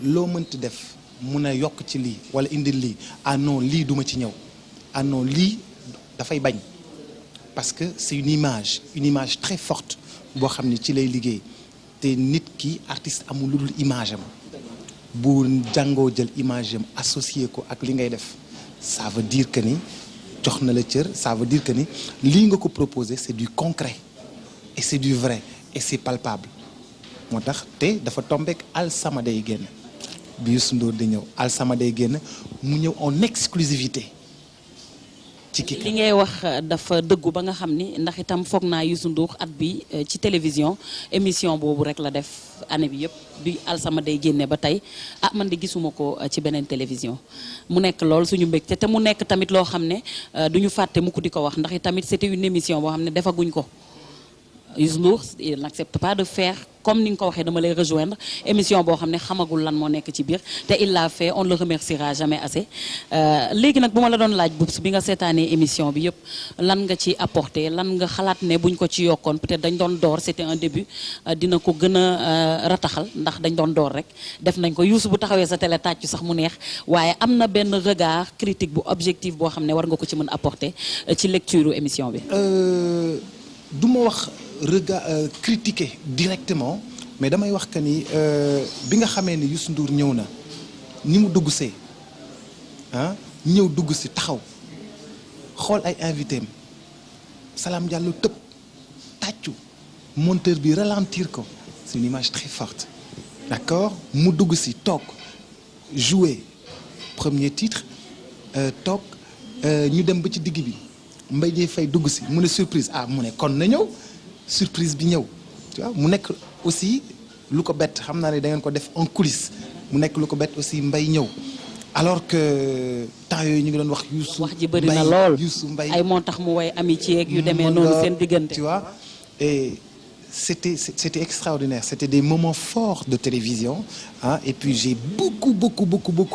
loo mënti def mun a yokk ci lii wala indil lii ah non lii duma ci ñëw ah non lii dafay bañ parce que c'est une image très forte boo xam ne ci lay liggéey te nit ki artiste amul lu dul image am bu jàngoo jël image am associé ko ak li ngay def ça veut dire que ni jox na la cër ça veut dire que ni lii nga ko proposé c'est du concret et c'est du vrai et c'est palpable moo tax te dafa tombeek Alsama day génn bi Youssou Ndour di ñëw Alsama day génn mu ñëw en exclusivité ci kii li ngay wax dafa dëggu ba nga xam ni ndax itam foog naa Youssou Ndour at bi ci télévision émission boobu rek la def année bi yëpp bi Alsama day génne ba tey ah man de gisuma ko ci beneen télévision mu nekk lool suñu mbégte te mu nekk tamit loo xam ne duñu fàtte mu ko di ko wax ndax tamit c'était une émission boo xam ne defaguñ ko Youssou Ndour il n'accepte pas de faire comme ni nga ko waxee dama lay rejoindre émission boo xam ne xamagul lan moo nekk ci biir te il l'a fait on ne le remerciera jamais assez léegi nag bu ma la doon laaj Boubs bi nga seetaanee émission bi yëpp lan nga ci apporté lan nga xalaat ne buñ ko ci yokkoon peut-être dañ doon door c'était un début dina ko gën a rataxal ndax dañ doon door rek def nañ ko Youssou bu taxawee sa télé tàccu sax mu neex waaye am na benn regard critique bu objectif boo xam ne war nga ko ci mën apporter ci lecture émission bi. du ma wax regard critiquer directement mais damay wax que ni bi nga xamee ni Youssou Ndour ñëw na ni mu dugg see ah ñëw dugg si taxaw xool ay invité am Salam Diallo tëb tàccu monteur bi ralentir ko c'est une image très forte d'accord mu dugg si toog jouer premier titre toog ñu dem ba ci digg bi Mbaye Dieye Faye dugg si mu ne surprise ah mu ne kon na ñëw surprise bi ñëw tu vois mu nekk aussi lu ko bett xam naa ne da ngeen ko def en coulisse mu nekk lu ko bett aussi Mbaye ñëw alors que temps yooyu ñu ngi doon wax Youssou wax ji bëri na lool Youssou Mbaye ay moo tax mu way amitié ak yu demee noonu seen diggante tu vois et c'était extraordinaire c'était des moments forts de télévision hein et puis j'ai beaucoup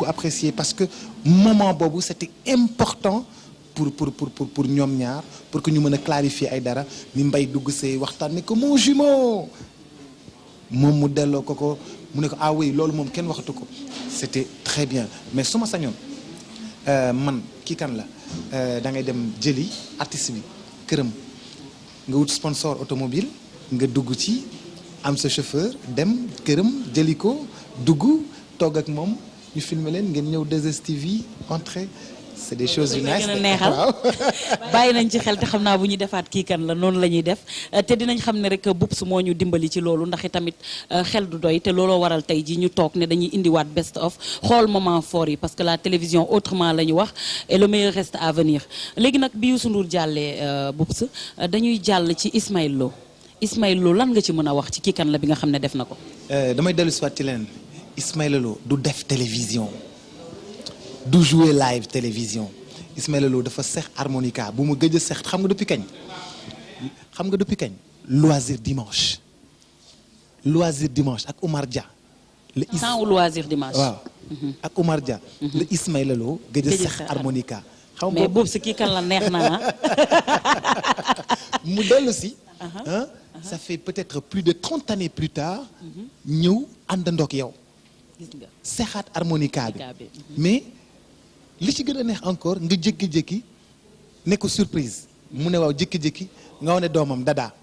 apprécié parce que moment boobu c'était important pour ñoom ñaar pour que ñu mën a clarifier ay dara ni Mbaye dugg see waxtaan ne ko mon jumeau moom mu delloo ko mu ne ko ah oui loolu moom kenn waxatu ko c'était très bien mais su ma sañoon man kii kan la da ngay dem jëli artiste bi këram nga wut sponsor automobile nga dugg ci am sa chauffeur dem këram jëli ko dugg toog ak moom ñu filmer leen ngeen ñëw 2STV entrée c'est des choses yu nice neexal bàyyi nañ ci xel te xam naa bu ñuy defaat kii kan la noonu la ñuy def te dinañ xam ne rek Boubs moo ñu dimbali ci loolu ndax tamit xel du doy te looloo waral tey ji ñu toog ne dañuy indiwaat best of xool moment fort yi parce que la télévision autrement la ñu wax et le meilleur reste à venir léegi nag bi Youssou Ndour jàllee Boubs dañuy jàll ci Ismaël Lo lan nga ci mën a wax ci kii kan la bi nga xam ne def na ko. damay dellu si waat ci leneen Ismaël Lo du def télévision. du jouer live télévision Ismaël Lo dafa seex harmonica bu mu gëj a seex xam nga depuis kañ loisir dimanche ak Oumar Dia sans loisir dimanche waaw ak Oumar Dia le Ismaël Lo gëj a seex harmonica xam nga mais boobu si kii kan la neex na mu dellu si ça fait peut-être plus de 30 années plus tard ñëw àndandoog yow seexaat harmonica bi mais li ci gën a neex encore nga jékki-jékki ne ko surprise mu ne waaw jékki-jékki nga wane doomam Dada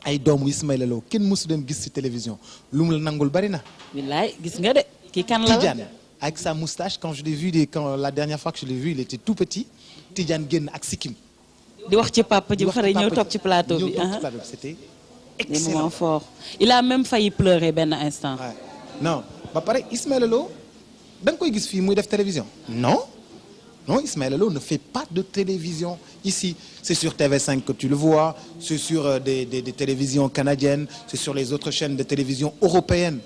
ay doomu Ismaël Lo kenn mësu dem gis ci télévision lu mu la nangul bari na. wallaay gis nga de kii kan la Tidiane avec sa moustache quand je l'ai vu la dernière fois que je l'ai vu il était tout petit Tidiane génn ak sikkim di wax ci papa ji ba pare ñëw toog ci plateau bi c'était des moments forts il a même failli pleurer benn instant. non ba pare Ismaël Lo da nga koy gis fii muy def télévision non Ismaël Lo ne fait pas de télévision ici c'est sur TV5 que tu le vois c'est sur des télévisions canadiennes c'est sur les autres chaînes de télévision européennes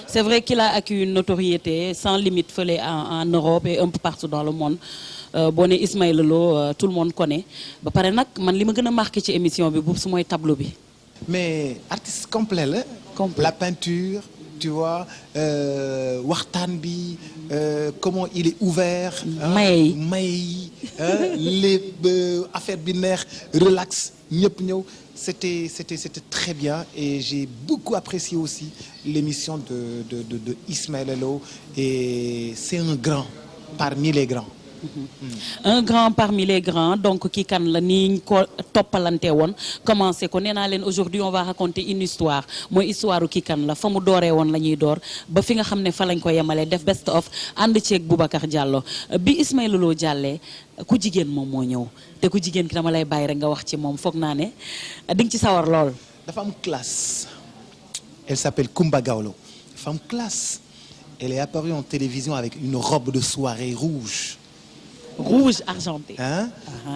c'est vrai qu'il a acquis une notoriété sans limite fële en Europe et un peu partout dans le monde boo ne Ismaël Lo tout le monde connaît ba pare nag man li ma gën a marqué ci émission bi Boubs mooy tableau bi mais artiste complet la la peinture tu vois waxtaan bi comment il est ouvert may les affaire bi neex relax ñëpp ñëw c'était très bien et j'ai beaucoup apprécié aussi l'émission de Ismaël Lô et c'est un grand parmi les grands. Un grand parmi les grands donc kii kan la ni ko toppalante woon commencé ko nee naa leen aujourd'hui on va raconter une histoire mooy histoire kii kan la fa mu dooree woon la ñuy door ba fi nga xam ne fa lañ ko yemalee def best of ànd ceeg Boubacar Diallo bi Ismaël Lô jàllee ku jigéen moom moo ñëw te ku jigéen ki dama lay bàyyi rek nga wax ci moom foog naa ne di nga ci sawar lool. dafa am classe. Elle s'appelle Coumba Gawlo. Dafa am classe. Elle est apparue en télévision avec une robe de soirée rouge. Rouge argenté. Hein?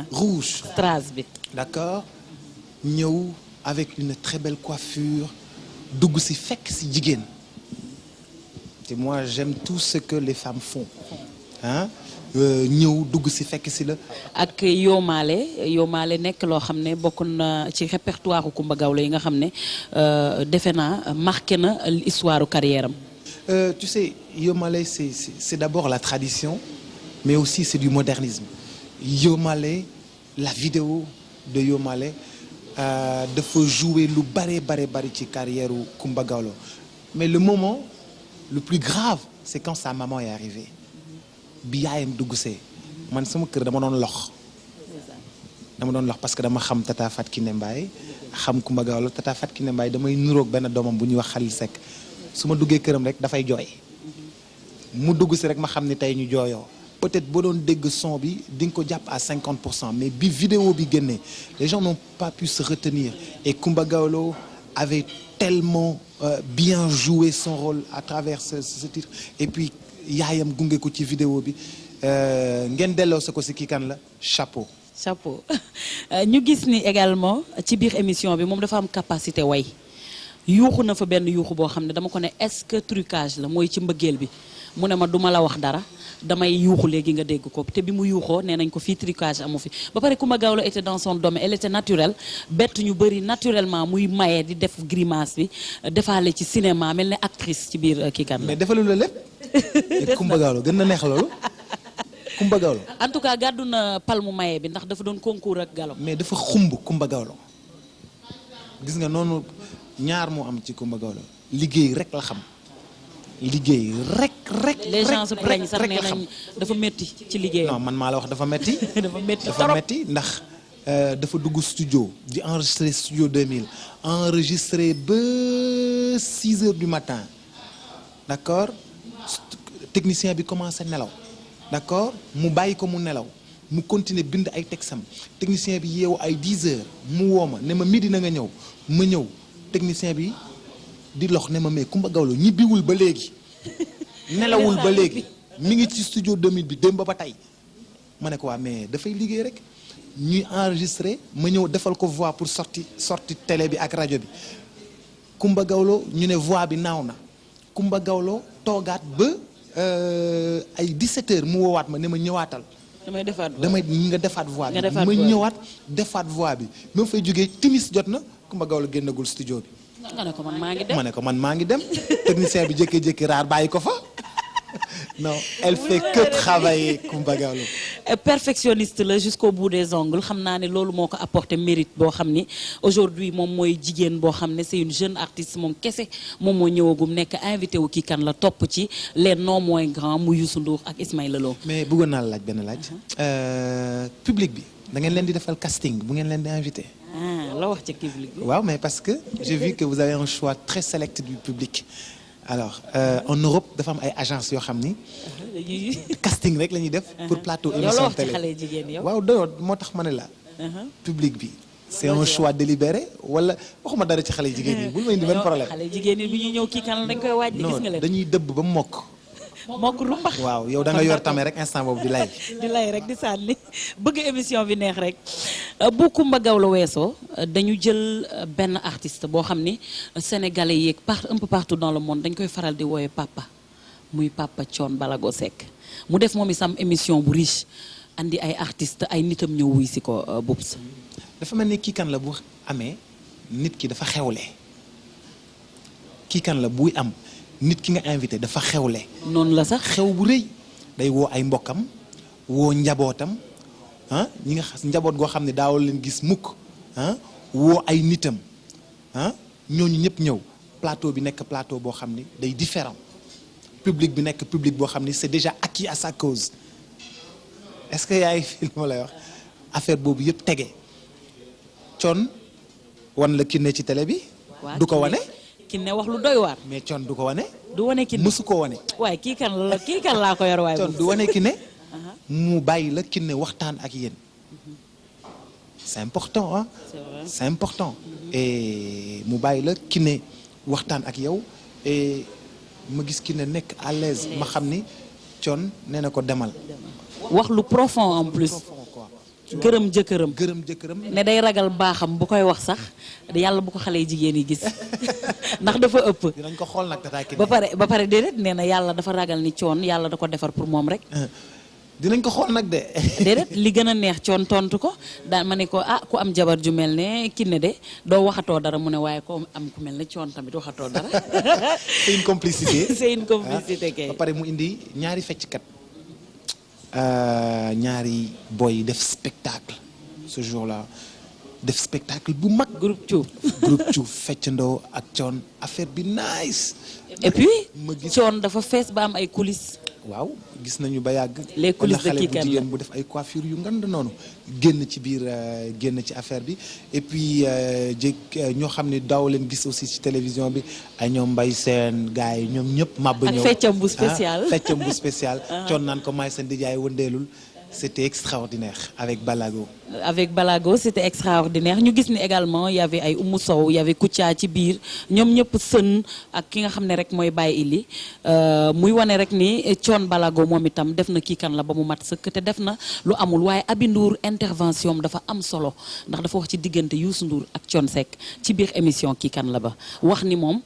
Rouge. Strass bi. D'accord. ñëw avec une très belle coiffure dugg si fekk si jigéen. te moi j'aime tout ce que les femmes font. hein? ñëw dugg si fekk si la. ak Yomaale nekk loo xam ne bokk na ci répertoire Coumba Gawlo yi nga xam ne defe naa marqué na histoire carrière am. Tu sais Yomaale c'est d'abord la tradition mais aussi c'est du modernisme. Yomaale la vidéo de Yomaale dafa jouer lu bari ci carrière Coumba Gawlo mais le moment le plus grave c'est quand sa maman est arrivée. bi yaayam dugg see man sama kër dama doon lox parce que dama xam Tata Fatou Kiné Mbaye xam Coumba Gawlo Tata Fatou Kiné Mbaye damay nuroog benn doomam bu ñuy wax Khalil Seck su ma duggee këram rek dafay jooy mu dugg si rek ma xam ni tey ñu jooyoo peut-être boo doon dégg son bi di nga ko jàpp à 50% mais bi vidéo bi génnee les gens n'ont pas pu se retenir et Coumba Gawlo avait tellement bien joué son rôle à travers ce titre et puis yaayam gunge ko ci vidéo bi ngeen delloo sa ko si kii kan la chapeau. ñu gis ni également ci biir émission bi moom dafa am capacité way yuuxu na fa benn yuuxu boo xam ne dama ko ne est-ce que trucage la mooy ci mbëggeel bi mu ne ma duma la wax dara damay yuuxu léegi nga dégg ko te bi mu yuuxoo nee nañ ko fii trucage amu fi ba pare Coumba Gawlo était dans son domaine elle était naturelle bett ñu bëri naturellement muy maye di def grimace bi defaale ci cinéma mel ne actrice ci biir kii kan la. mais defalu la lépp. Coumba Gawlo gën na neex loolu. Coumba Gawlo. en tout cas gàddu na palmu maye bi ndax dafa doon concours ak Galo. mais dafa xumb Coumba Gawlo gis nga noonu ñaar moo am ci Coumba Gawlo liggéey rek la xam. liggéey rek. les gens se plaignent sax nee nañ dafa métti ci liggéeyam. non man maa la wax dafa métti. dafa métti ndax dafa dugg studio di enregistrer studio 2000 enregistrer ba 6 heures du matin d'accord technicien bi commencé nelaw d'accord mu bàyyi ko mu nelaw mu continuer bind ay texam technicien bi yeewu ay 10 heures mu woo ma ne ma midi na nga ñëw ma ñëw technicien bi. di lox ne ma mais Coumba Gawlo ñibbiwul ba léegi nelawul ba léegi mi ngi ci studio 2000 bi démb ba tey ma ne ko waa mais dafay liggéey rek ñuy enregistré ma ñëw defal ko voix pour sorti télé bi ak rajo bi Coumba Gawlo ñu ne voix bi naaw na Coumba Gawlo toogaat ba ay 17 heures mu woowaat ma ne ma ñëwaatal. damay nga defaat voix bi ma ñëwaat defaat voix bi ma fay jógee timis jot na Coumba Gawlo génnagul studio bi. nga ne ko man maa ngi dem ma ne ko man maa ngi dem technicien bi jékki-jékki raar bàyyi ko fa non elle fait que travailler Coumba Gawlo. perfectionniste la jusqu'au bout des ongles xam naa ne loolu moo ko apporté mérite boo xam ni aujourd'hui moom mooy jigéen boo xam ne c'est une jeune artiste moom kese moom moo ñëwagum nekk invité wu kii kan la topp ci les non moins grands mu Youssou Ndour ak Ismaïla Lô. mais bëggoon naa la laaj benn laaj. public bi da ngeen leen di defal casting bu ngeen leen di invité. la wax ci public bi. waaw mais parce que j'ai vu que vous avez un choix très select du public alors en Europe dafa am ay agences yoo xam ni casting rek la ñuy def. pour plateau émission télé yow la wax ci xale jigéen yow. waaw doyoo moo tax ma ne la. public bi. c'est un choix délibéré wala waxuma dara ci xale jigéen yi bul ma indi benn problème. xale jigéen yi bu ñuy ñëw kii kan dañ koy waaj. gis nga leen non dañuy dëbb ba mokk. mokk rumbax. waaw yow da nga yor tamit rek instant boobu di lay. di lay rek di sànni bëgg émission bi neex rek bu Coumba Gawlo weesoo dañu jël benn artiste boo xam ni sénégalais yi un peu partout dans le monde dañ koy faral di woowe papa muy Papa Thione Ballago Seck mu def moom isam émission bu riche andi ay artistes ay nitam ñëw wuy si ko Boubs. dafa mel ni kii kan la bu amee nit ki dafa xewle kii kan la buy am. nit ki nga invité dafa xewle. noonu la sax xew bu rëy day woo ay mbokkam woo njabootam ñi nga njaboot goo xam ne daawul leen gis mukk woo ay nitam ah ñooñu ñëpp ñëw plateau bi nekk plateau boo xam ni day différent public bi nekk public boo xam ni c'est déjà acquis à sa cause est-ce que yaa ngi fi ma lay wax affaire boobu yëpp tege Thione wan la Kiné ci télé bi. du ko wane. Kiné wax lu doy waar. mais Thione du ko wane. du wane Kiné mësu ko wane. waaye kii kan laa ko yor waaye. Thione du wane Kiné. mu bàyyi la Kiné waxtaan ak yéen. c'est important ah. c'est vrai. c'est important. et mu bàyyi la Kiné waxtaan ak yow et ma gis Kiné nekk à l'aise ma xam ni Thione nee na ko demal. wax lu profond en plus. gërëm jëkkëram. gërëm jëkkëram. ne day ragal baaxam bu koy wax sax yàlla bu ko xale yi jigéen yi gis ndax dafa ëpp. dinañ ko xool nag Tata Kiné. ba pare déedéet nee na yàlla dafa ragal ni Thione yàlla da ko defar pour moom rek. dinañ ko xool nag de. déedéet li gën a neex Thione tontu ko daan ma ne ko ku am jabar ju mel ne Kiné de doo waxatoo dara mu ne waaye ko am ku mel ne Thione tamit waxatoo dara. c'est une complicité. c'est une complicité kay. ba pare mu indi ñaari fecckat. ñaari boy def spectacle ce jour-là def spectacle bu mag. groupe Thiou feccandoo ak Thione affaire bi nice. et puis Thione dafa fees ba am ay coulisses. waaw gis nañu ba yàgg. les coulisses de kii xale bu jigéen bu def ay coiffure yu ngand noonu génn ci biir génn ci affaire bi et puis ñoo xam ne daaw leen gis aussi ci télévision bi ay ñoom Mbaye Sène gars yi ñoom ñëpp. màbb ñëw ak feccam bu spécial feccam bu spécial. Thione naan ko may seen di jaay wëndeelul. C'était extraordinaire avec Balago. Avec Balago c'était extraordinaire ñu gis ni également y avait ay Oumou Sow y avait Kouthia ci biir ñoom ñëpp sën ak ki nga xam ne rek mooy Baye Ili muy wane rek ni Thione Balago moom itam def na kii kan la ba mu mat sëkk te def na lu amul waaye Aby Ndour intervention dafa am solo ndax dafa wax ci diggante Youssou Ndour ak Thione Seck ci biir émission kii kan la ba wax ni moom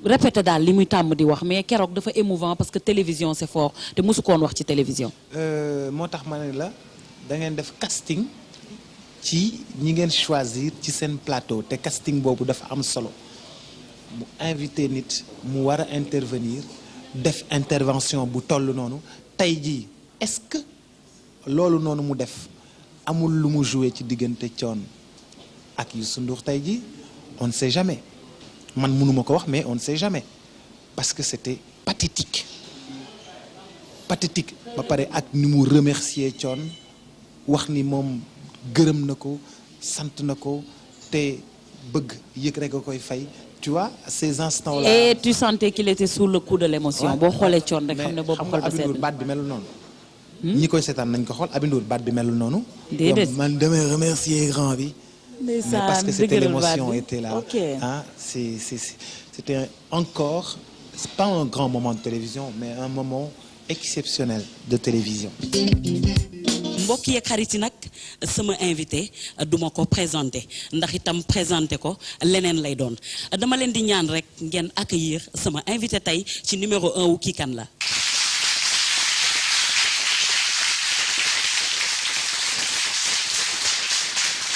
répété daal li muy tàmm di wax mais keroog dafa émouvant parce que télévision c'est fort te mosu koon wax ci télévision. moo tax ma ne la da ngeen def casting ci ñi ngeen choisir ci seen plateau te casting boobu dafa am solo mu invité nit mu war a intervenir def intervention bu toll noonu tey jii est-ce que loolu noonu mu def amul lu mu joué ci diggante Thione ak Youssou Ndour tey jii on ne sait jamais. man mënuma ko wax mais on ne sait jamais parce que c'était pathétique ba pare ak ni mu remercier Thione wax ni moom gërëm na ko sant na ko te bëgg yëg rek a koy fay tu vois ces instants là. et tu sentais qu'il était sous le coup de l'émotion. boo xoolee Thione rek xam ne boobu xol ba Aby Ndour baat bi melul noonu. ñi koy seetaan nañ ko xool Aby Ndour baat bi melul noonu. déedéet man damay remercier grand bi. mais parce que c'était l'émotion était là. Okay. Hein, c'était encore, c'est pas un grand moment de télévision mais un moment exceptionnel de télévision. mbokk yeeg xarit yi nag sama invité duma ko présenté ndax itam présenté ko leneen lay doon dama leen di ñaan rek ngeen accueillir sama invité tey ci numéro 1 wu kii kan la.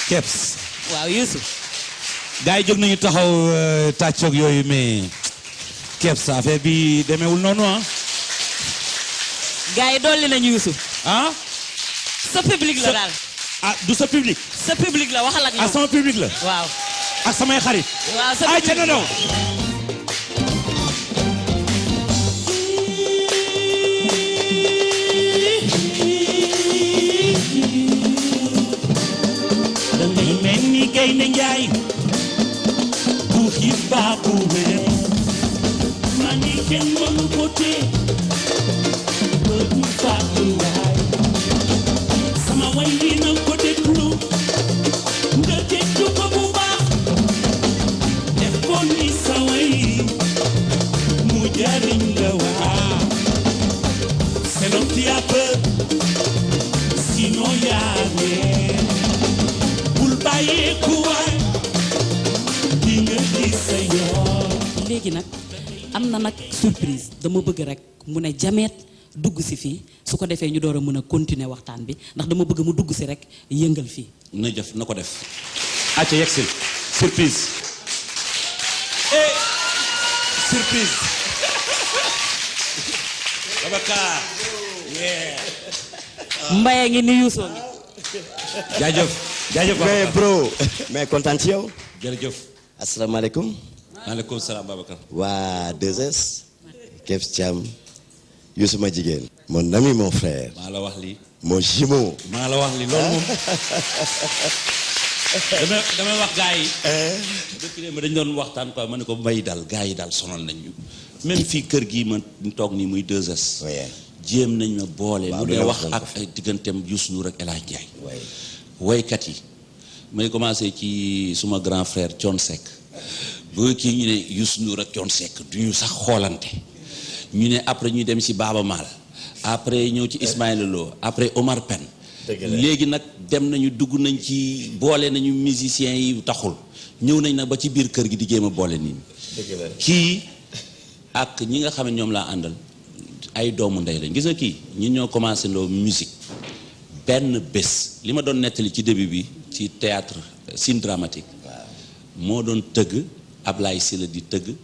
Kebs. waaw Youssou. gars yi jóg nañu taxaw tàccoog yooyu mais Kebs affaire bi demeewul noonu ah. gars yi dolli nañu Youssou. ah. sa public la daal. ah du sa public. sa public la waxal ak ñoom. ah sama public la. waaw. ak samay xarit. waaw sa ay public ca non. dangay mel ni gaynde njaay bu xiif baa bu wér maa ni kenn mënu ko tee ba du fàttu waay sama way wi na ko déglu nga déglu ko bu baax def ko ni sa way mu jariñ la waa c'est l'homme qui a peur sinon yaa réer bul bàyyeeku waay di nga gis sa yoon. léegi nag am na nag surprise dama bëgg rek mu ne jameet dugg si fii su ko defee ñu door a mën a continuer waxtaan bi ndax dama bëgg mu dugg si rek yëngal fii. na jëf na ko def. acca yegsil surprise. eh surprise. Babacar. Mbaye ngi ni Youssou ngi. jaajëf. jaajëf mais bro mais kontaan ci yow. jërëjëf. asalaamaaleykum. maaleykum salaam Babacar. waa 2S. Kebs Thiam. Youssou ma jigéen. mon ami mon frère. maa la wax lii. mon jumeau. maa la wax lii loolu moom. damay wax gars yi. depuis de ma dañ doon waxtaan quoi ma ne ko mbay daal gars yi daal sonal nañ ñu. même fii kër gii ma toog nii muy 2S. jéem nañ ma boole. waaw lu dee wax ak ay digganteem Youssou Ndour ak El Hadj Ndiaye. woykat yi. may commencé ci suma grand frère Thione Seck. bu kii ñu ne Youssou Ndour ak Thione Seck du ñu sax xoolante. ñu ne après ñu dem ci Baaba Maal. après ñëw ci Ismaïla Lo après Omar Pène. léegi nag dem nañu dugg nañ ci boole nañu musiciens yi taxul ñëw nañ nag ba ci biir kër gi di jéem a boole nii kii ak ñi nga xam ne ñoom laa àndal ay doomu ndey lañ gis nga kii ñun ñoo commencé ndoo musique benn bés li ma doon nettali ci début bi ci théâtre scène dramatique moo doon tëgg Ablaye Sylla di tëgg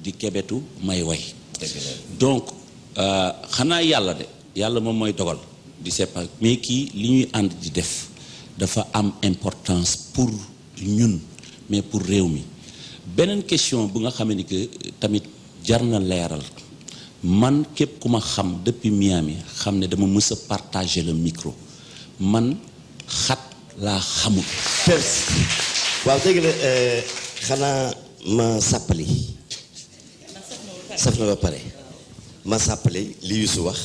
di kebetu may way donc xanaa yàlla de yàlla moom mooy dogal di sépa mais kii li ñuy ànd di def dafa am importance pour ñun mais pour réew mi beneen question bu nga xamee ni que tamit jar na leeral man képp ku ma xam depuis Miami xam ne dama mës a partager le micro man xat laa xamul. waaw dégg la xanaa ma sàppali saf na ba pare ma sàppali li Youssou wax.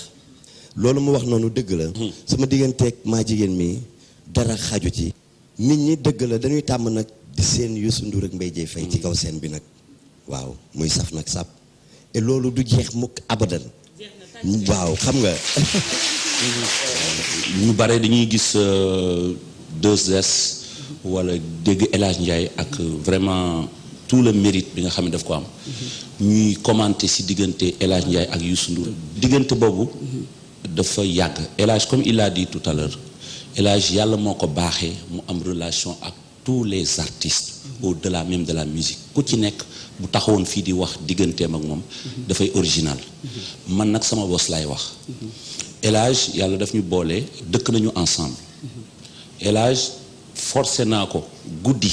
loolu mu wax noonu dëgg la. sama digganteeg maa jigéen mi dara xaju ci. nit ñi dëgg la dañuy tàmm nag di seen Youssou Ndour ak Mbaye Dieye Faye ci kaw scène bi nag. waaw muy saf nag sàpp. et loolu du jeex mukk abadan. waaw xam nga. ñu bare dañuy gis 2S wala dégg El Hadj Ndiaye ak vraiment tout le mérite bi nga xam ne daf ko am. ñuy commenter ci diggante El Hadj Ndiaye ak Youssou Ndour. diggante boobu. dafa yàgg El Hadj comme il l'a dit tout à l'heure El Hadj yàlla moo ko baaxee mu am relation ak tous les artistes au-delà même de la musique ku ci nekk bu taxawoon fii di wax digganteem ak moom dafay original man nag sama bos laay wax El Hadj yàlla daf ñu boole dëkk nañu ensemble El Hadj forcé naa ko guddi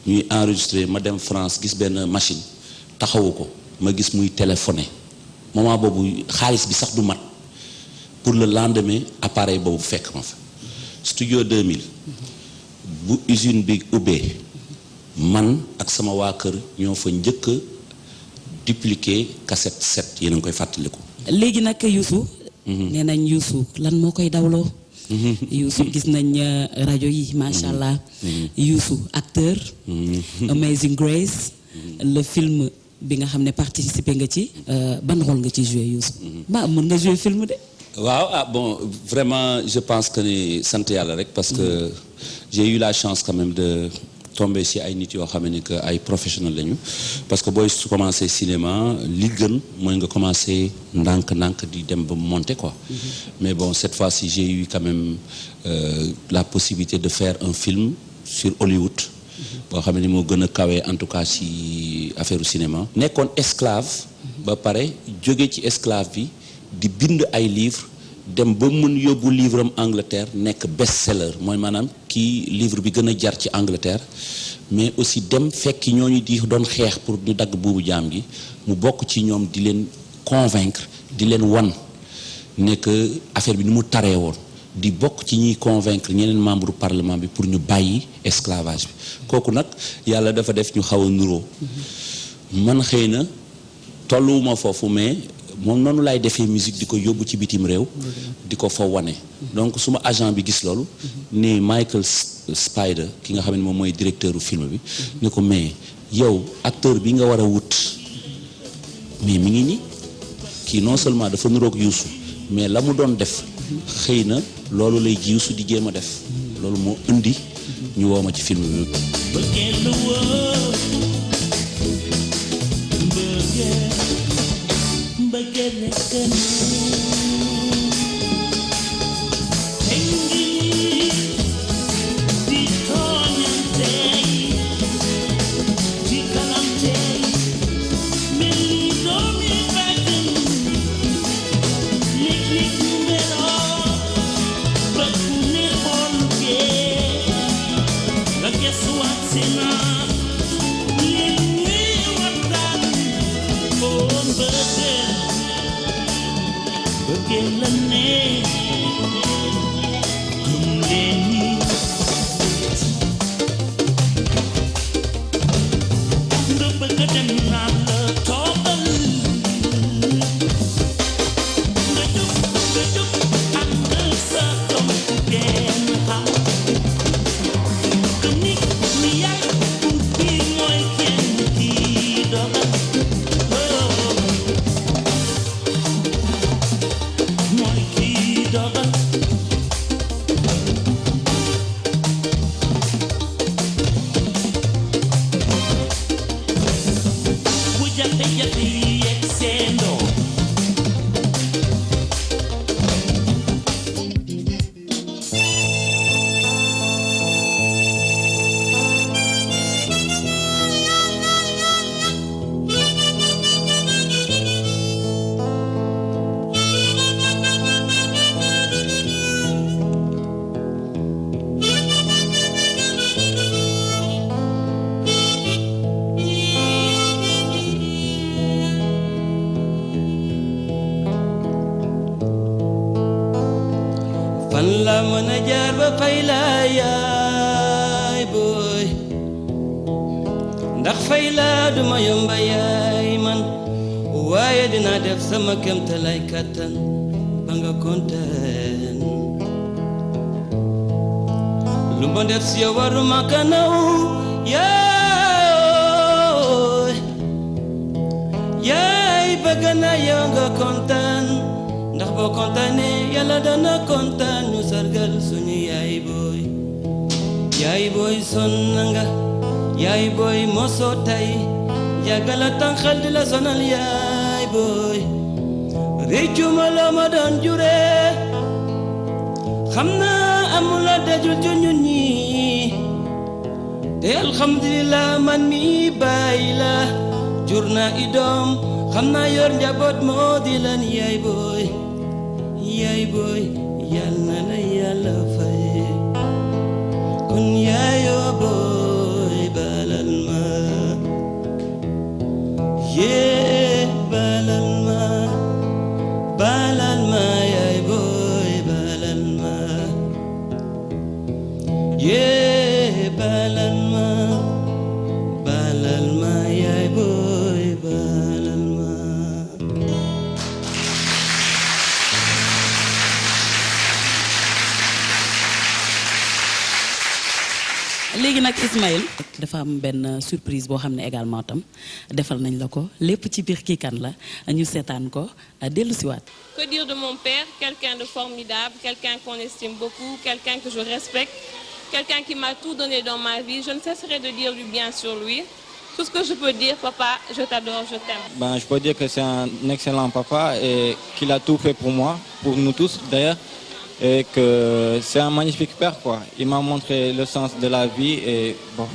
ñuy enregistré ma dem France gis benn machine taxawu ko ma gis muy téléphoné moment boobu xaalis bi sax du mat pour le lendemain appareil boobu fekk ma fa studio 2000 bu usine bi ubbee man ak sama waa kër ñoo fa njëkk a dupliquer cassette 7 yéen a ngi koy fàttaliku. léegi nag Youssou. nee nañ Youssou lan moo koy dawloo. Youssou gis nañ rajo yi macha allah. Youssou acteur. Amazing Grace. le film bi nga xam ne participé nga ci. ban rôle nga ci joué Youssou. ba mën nga joué film de. waaw ah bon vraiment je pense que ni sant yàlla rek parce que j'ai eu la chance quand même de tomber ci ay nit yoo xam ne que ay professionnels lañu parce que booy su commencé cinéma li gën mooy nga commencé ndànk-ndànk di dem ba monter quoi mais bon cette fois-ci j'ai eu quand même la possibilité de faire un film sur Hollywood boo xam ne moo gën a kawe en tout cas ci affaire cinéma nekkoon esclave ba pare jóge ci esclave bi di bind ay livre dem ba mën yóbbu livre am Angleterre nekk best-seller mooy maanaam kii livre bi gën a jar ci Angleterre mais aussi dem fekki ñooñu di doon xeex pour ñu dagg buubu jaam gi mu bokk ci ñoom di leen convaincre di leen wan ne que affaire bi ni mu taree woon di bokk ci ñuy convaincre ñeneen membre parlement bi pour ñu bàyyi esclavage bi kooku nag yàlla dafa def ñu xaw a nuroo man xëy na tolluwuma foofu mais moom noonu laay defee musique di ko yóbbu ci bitim réew di ko fa wane donc suma agent bi gis loolu ni Michael Spider ki nga xam ne moom mooy directeur u film bi ne ko mais yow acteur bi nga war a wut mais mi ngi nii kii non seulement dafa nuroog Youssou mais la mu doon def xëy na loolu lay ji Youssou di jéem a def loolu moo indi ñu woo ma ci film bi bëggee la ne gëm leen ni nga bëgg dem naan la toogal nga jóg ànd sa doom kenn xam que nit ñi yaay buur bi mooy kenn kii dogal mooy kii dogal bu jafe-jafe yi yegg seendoo fan la mën a jaar ba fay la yaay booy ndax fay la duma yomba yaay man waaye dinaa def sama kéemtalaay kàttan ba nga kontaan lu ma def si yow waruma ka naw yaay yaay bëgg na yow nga kontaan ndax boo kontaanee yàlla dana kontaan ñu sargal suñu yaay booy sonn nga yaay booy mosoo tay yàggala tànqal di la sonal yaay booy réccu ma la ma doon jure xam naa amula dajul ci ñun ñi te alhamdulillah man mi bàyyi la jur naa i doom xam naa yor njaboot moo di lan yaay booy yal na la yàlla fay kon yaayoo booy balal ma yee balal ma yaay booy balal ma yee balal ma yaay booy balal ma. léegi nag Ismaël dafa am benn surprise boo xam ne également tam defal nañ la ko lépp ci biir kii kan la ñu seetaan ko dellu siwaat. Que dire de mon père? Quelqu'un de formidable, quelqu'un qu'on estime beaucoup, quelqu'un que je respecte, quelqu'un qui m'a tout donné dans ma vie. Je ne cesserai de dire du bien sur lui. Tout ce que je peux dire, papa, je t'adore, je t'aime. Je peux dire que c'est un excellent papa et qu'il a tout fait pour moi, pour nous tous d'ailleurs, et que c'est un magnifique père, quoi. Il m'a montré le sens de la vie et bon,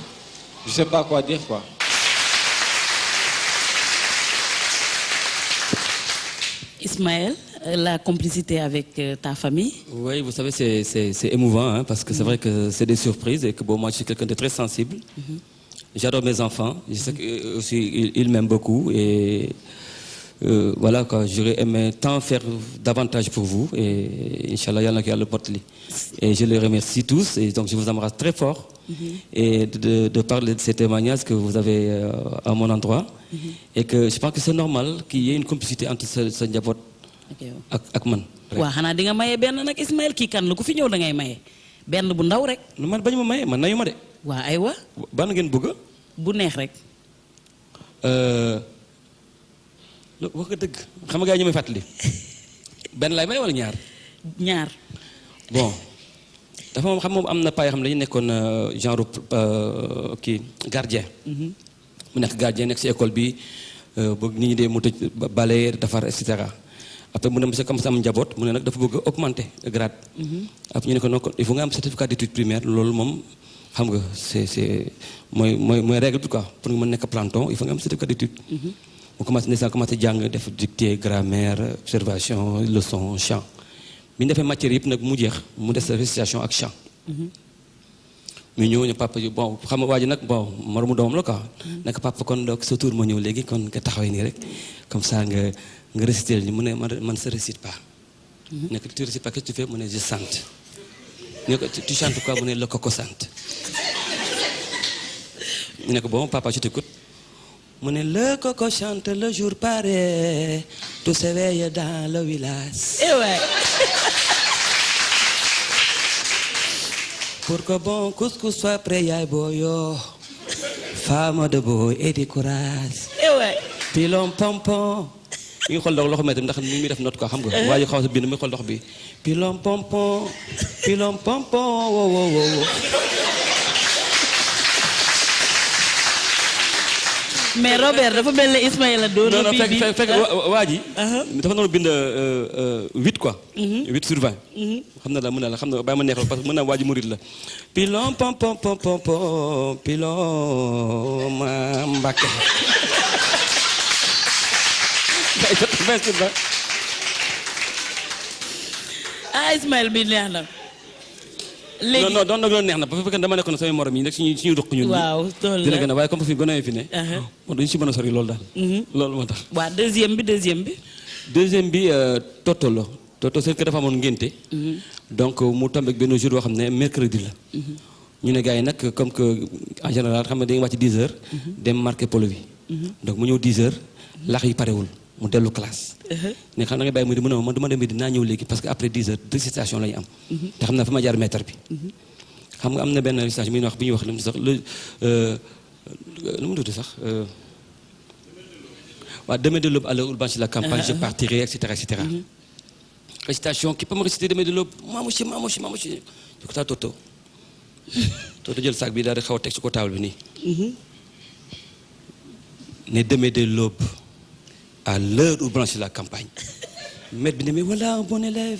je sais pas quoi dire, quoi. Ismaël, la complicité avec ta famille? Oui, vous savez, c'est émouvant, hein, parce que c'est vrai que c'est des surprises et que bon, moi je suis quelqu'un de très sensible. J'adore mes enfants, je sais que aussi ils m'aiment beaucoup et voilà quoi, j'aurais aimé tant faire davantage pour vous et Inch'Allah, yalla le porte. Et je les remercie tous et donc je vous embrasse très fort et de parler de ces témoignages que vous avez à mon endroit et que je pense que c'est normal qu'il y ait une complicité entre ce njaboot ak man. waaw xanaa di nga maye benn nag Ismaël kii kan la ku fi ñëw da ngay maye benn bu ndaw rek. man bañ ma maye man nayu ma de. waaw aywa. ban ngeen bëgg. bu neex rek. wax nga dëgg xam nga gars yi ñu may fàttali benn laay may wala ñaar. ñaar. bon dafa moom xam moom am na paa yoo xam ne dañu nekkoon genre kii gardien. mu nekk gardien nekk ci école bi bëgg nit ñi dee mu tëj balayer defar et cetera après mu ne monsieur comme ça am njaboot mu ne nag dafa bëgg a augmenter grade. après ñu ne ko non il faut nga am certificat d'études primaires loolu moom xam nga c'est mooy règle bi quoi pour nga mën nekk planton il faut nga am certificat d'études. mu commencé jàng def dictée grammaire observation leçon chant bi ñu defee matière yëpp nag mu jeex mu des récitation ak chant. mu ñëw ne papa ji bon xam nga waa ji nag bon moromu doomam la quoi. nag papa kon donc sa tour ma ñëw léegi kon nga taxawee nii rek comme ça nga réciter ni mu ne man ça récite pas. ne ko tu récites pas, qu'est-ce que tu fais? Mu ne je chante. Ne ko tu chantes quoi? Mu ne le coco chante. Ne ko bon papa je t'écoute. Mu ne le coco chante le jour paraît, tout s'éveille dans le village. Eh ouais. Pour que bon couscous soit prêt yaay boyo, femme de beau et de courage. Eh ouais. Pilom pompon. mi ngi xool loxo may tam ndax mi ngi def note quoi xam nga. waaye xaw sa bind mi ngi xool loxo bi. pilom pompon wo wo wo. mais Robert dafa mel ne Ismaïla doon na non fekk waa ji. dafa noonu bind 8 quoi. 8 sur 20. xam na la mën na la xam na bàyyi ma neexal parce que mën naa waa ji murid la. pilom pompon pilom ma Mbàkke. 20 sur 20. ah Ismaïla bi neex na. léegi non nag loolu neex na parce que dama nekkoon samay morom yi rek suñu ruq ñun. waaw tool dina gën a waaye comme fi gën a fi ne. moo dañu si mën a sori loolu daal. loolu moo tax. waaw deuxième bi. deuxième bi Toto la Toto seen kër dafa amoon ngénte. donc mu tombé ak benn jour boo xam ne mercredi la. ñu ne gars yi nag comme que en général xam nga dañuy wàcc 10 heures. dem marqué polo bi. donc mu ñëw 10 heures lax yi parewul mu dellu classe. ne xam na nga bàyyi mu di mën a man du ma demee dinaa ñëw léegi parce que après 10 heures 2 stations la ñu am. te xam naa fa ma jaar maître bi. xam nga am na benn station bi ñuy wax lu mu sax lu mu tudd sax. waaw demain de l'aube à l'heure où blanchit la campagne je partirai et cetera et cetera. récitation qui peut me réciter demain de l'aube Mamouchi du ko taa Toto jël sac bi daal di xaw a teg ci ko table bi nii. ne demain de l'aube à l'heure où blanchit la campagne. Maître bi ne mais voilà un bon élève.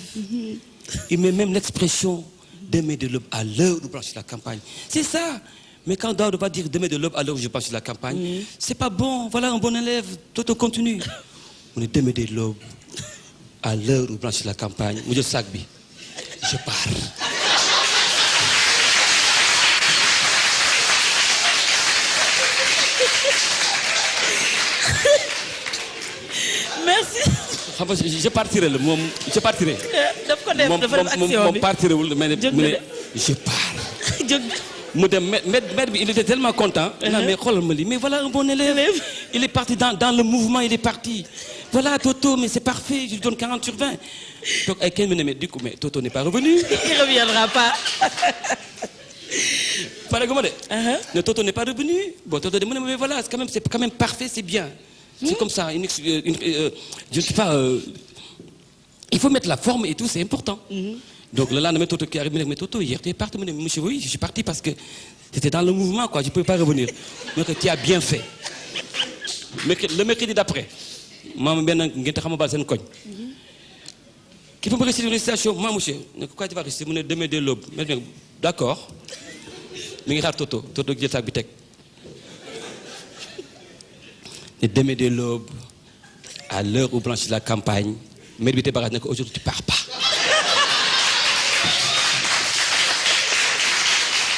Il met même l'expression demain de l'aube à l'heure où blanchit la campagne. C'est ça. Mais quand on ne doit pas dire demain de l'aube à l'heure où je blanchis la campagne, c'est pas bon. Voilà un bon élève. Toto continue. On est demain de l'aube à l'heure où blanchit la campagne. Mu jël sac bi. Je pars. merci. xam nga je partirai la moom je partirai. daf ko def dafa def action bi moom partirai wul mais je pars. mu dem maître bi il était tellement content. mais xoolal ma lii mais voilà un bon élève. il est parti dans le mouvement il est parti. voilà Toto mais c'est parfait je lui donne 40 sur 20. donc ay kenn mu ne mais du coup mais Toto n'est pas revenu. il reviendra pas. pare gu ma de. ne Toto n'est pas revenu bon Toto de mu ne mais voilà c'est quand même parfait c'est bien. c'est comme ça je ne sais pas il faut mettre la forme et tout c'est important. Donc le lendemain Toto qui arrive mais Toto hier tu es parti mu ne monsieur oui je suis parti parce que c'était dans le mouvement quoi je pouvais pas revenir mais que tu as bien fait. le mercredi d'après maam benn ngeen xam bal seen koñ. qui peut me réciter une récitation moi monsieur ne quoi tu vas réciter mu ne demain de l'aube mais d'accord mi ngi xaar Toto jël saak bi teg. Et demain de l'aube à l'heure où blanchit la campagne maître bi te bagage ne ko aujourd'hui tu pars pas.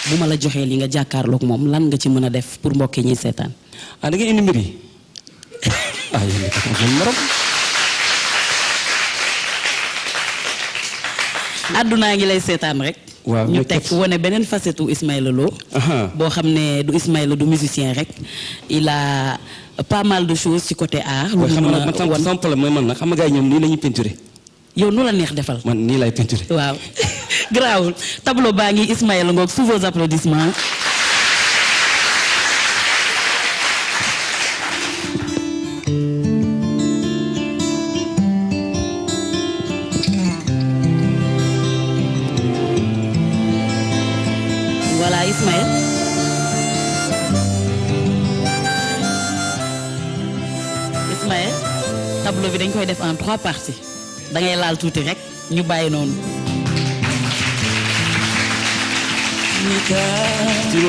bu ma la joxee li nga jàkkaarloog moom lan nga ci mën a def pour mbokk yi ñuy seetaan. ah da ngeen indi mbir yi ah yéen a ko morom. àddunaa ngi lay seetaan rek. waaw ñu teg wane beneen facette u Ismaïla Lo. boo xam ne du Ismaïla du musicien rek il a pas mal de choses ci côté art. lu xam nga man sama problème mooy man nag xam nga gars yi ñoom nii la ñuy peinturer. yow nu la neex defal. man nii lay peinturer. waaw garaawul tableau baa ngi Ismaïla ngoog sous vos applaudissements. voilà Ismaël. Ismaël tableau bi dañ koy def en 3 parties da ngay laal tuuti rek ñu bàyyi noonu.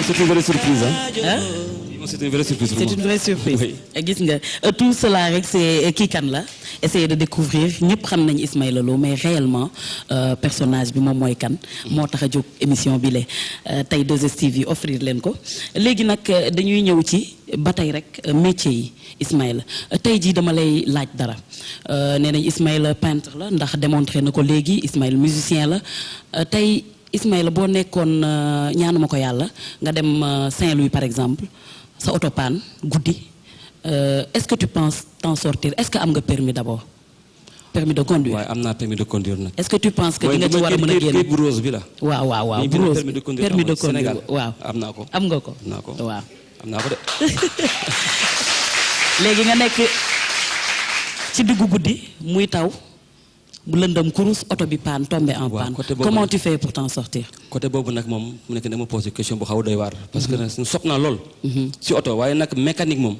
c'est une vraie surprise hein? C'est une vraie surprise. C'est une vraie surprise. Oui. gis nga tout cela rek c'est kii kan la essayer de découvrir ñëpp xam nañu Ismaïla Lo mais réellement personnage bi moom mooy kan. moo tax a jóg émission bi la tey 2STV offrir leen ko léegi nag dañuy ñëw ci ba tey rek métier yi Ismaïla tey jii dama lay laaj dara nee nañ Ismaïla peintre la ndax démontré na ko léegi Ismaïla musicien la tey Ismaïla boo nekkoon ñaanuma ko yàlla nga dem Saint-Louis par exemple sa oto panne guddi est-ce que tu penses t'en sortir est-ce que am nga permis d'abord permis de conduire. waaye am naa permis de conduire nag. est-ce que tu penses que di nga ci war a mën a génn bu rose bi la. waaw bu rose permis de conduire Sénégal waaw am naa ko. am nga ko am naa ko waaw. am naa ko de. léegi nga nekk ci diggu guddi muy taw bu lëndëm kurus oto bi panne tombé en panne. Comment tu fais pour t'en sortir. côté boobu nag moom mu nekk dama posé question bu xaw a doy waar. parce que nag sopp naa lool. ci oto waaye nag mécanique moom.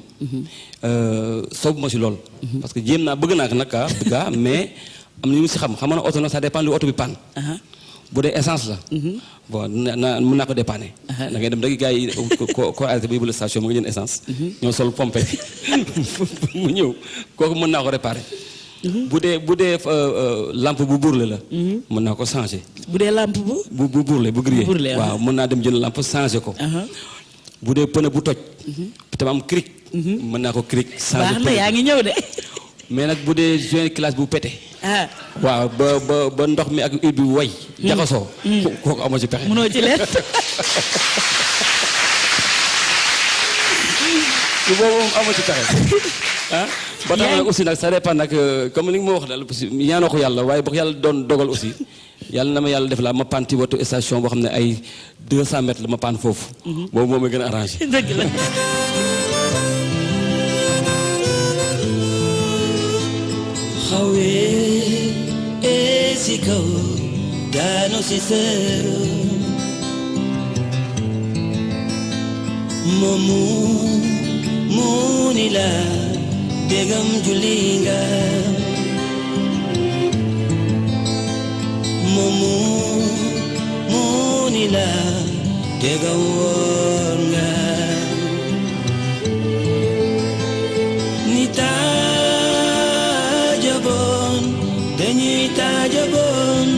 soobu ma si lool. parce que jéem naa bëgg naa ko nag gaa mais am na ñu si xam nga oto nag ça dépend lu oto bi panne. bu dee essence la. bon mën naa ko dépanner. da ngay dem rek gars yi ko arrêté ba yóbbu la station mu nga jënd essence. ñoo sol pompe mu ñëw kooku mën naa ko réparer. bu dee lampe bu burle la. mën naa ko changer. bu dee lampe bu burle bu grillé. waaw mën naa dem jënd lampe changer ko. bu dee pneu bu toj. te am cric. mën naa ko cric changer baax na yaa ngi ñëw de. mais nag bu dee joint classe bu pété. waaw ba ndox mi ak huile bi way. jaxasoo. kooku amoo ci pexe. mënoo ci leen. su boobu moom amoo ci pexe. ba tax nag aussi nag ça dépend nag comme ni nga ma wax daal ñaanoo ko yàlla waaye boo yàlla doon dogal aussi yàlla na ma yàlla def la ma panti watu station boo xam ne ay 200 mètres la ma pan foofu. boobu moom a gën a arrangé. dëgg la. xawee si kaw daanu si seeru mu ni la dégam julli nga mu ni la dégam woor nga ni taajaboon dañuy taajaboon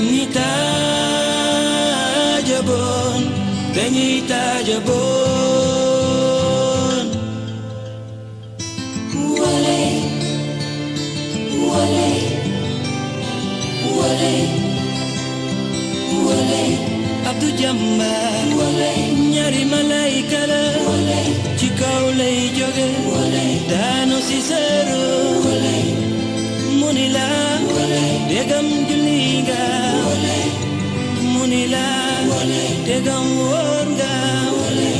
ni taajaboon dañuy taajaboon wale wale wale wale Abdou Jàmbaar wale ñaari malayka la wale ci kaw lay jóge wale daanu si seeru wale mu ni la wale dégam julli nga wale mu ni la wale dégam woor nga wale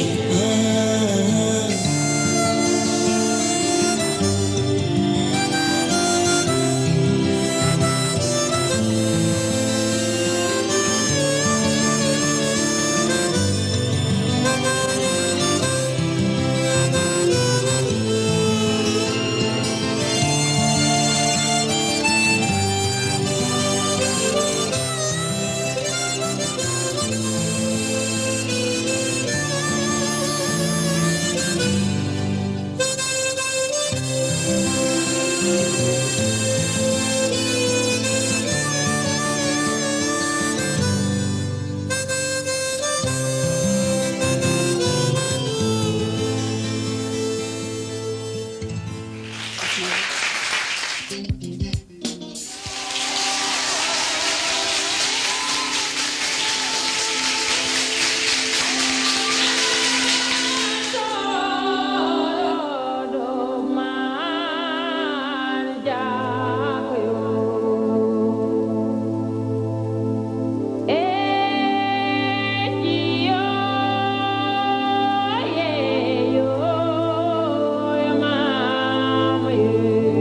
Yeah.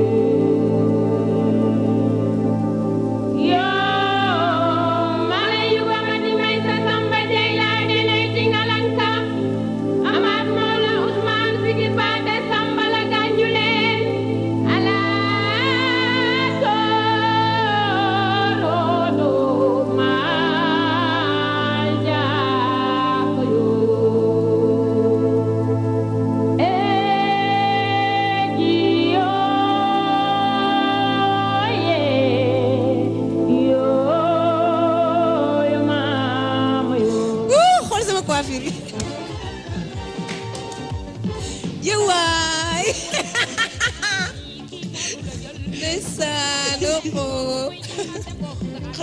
ndeysaan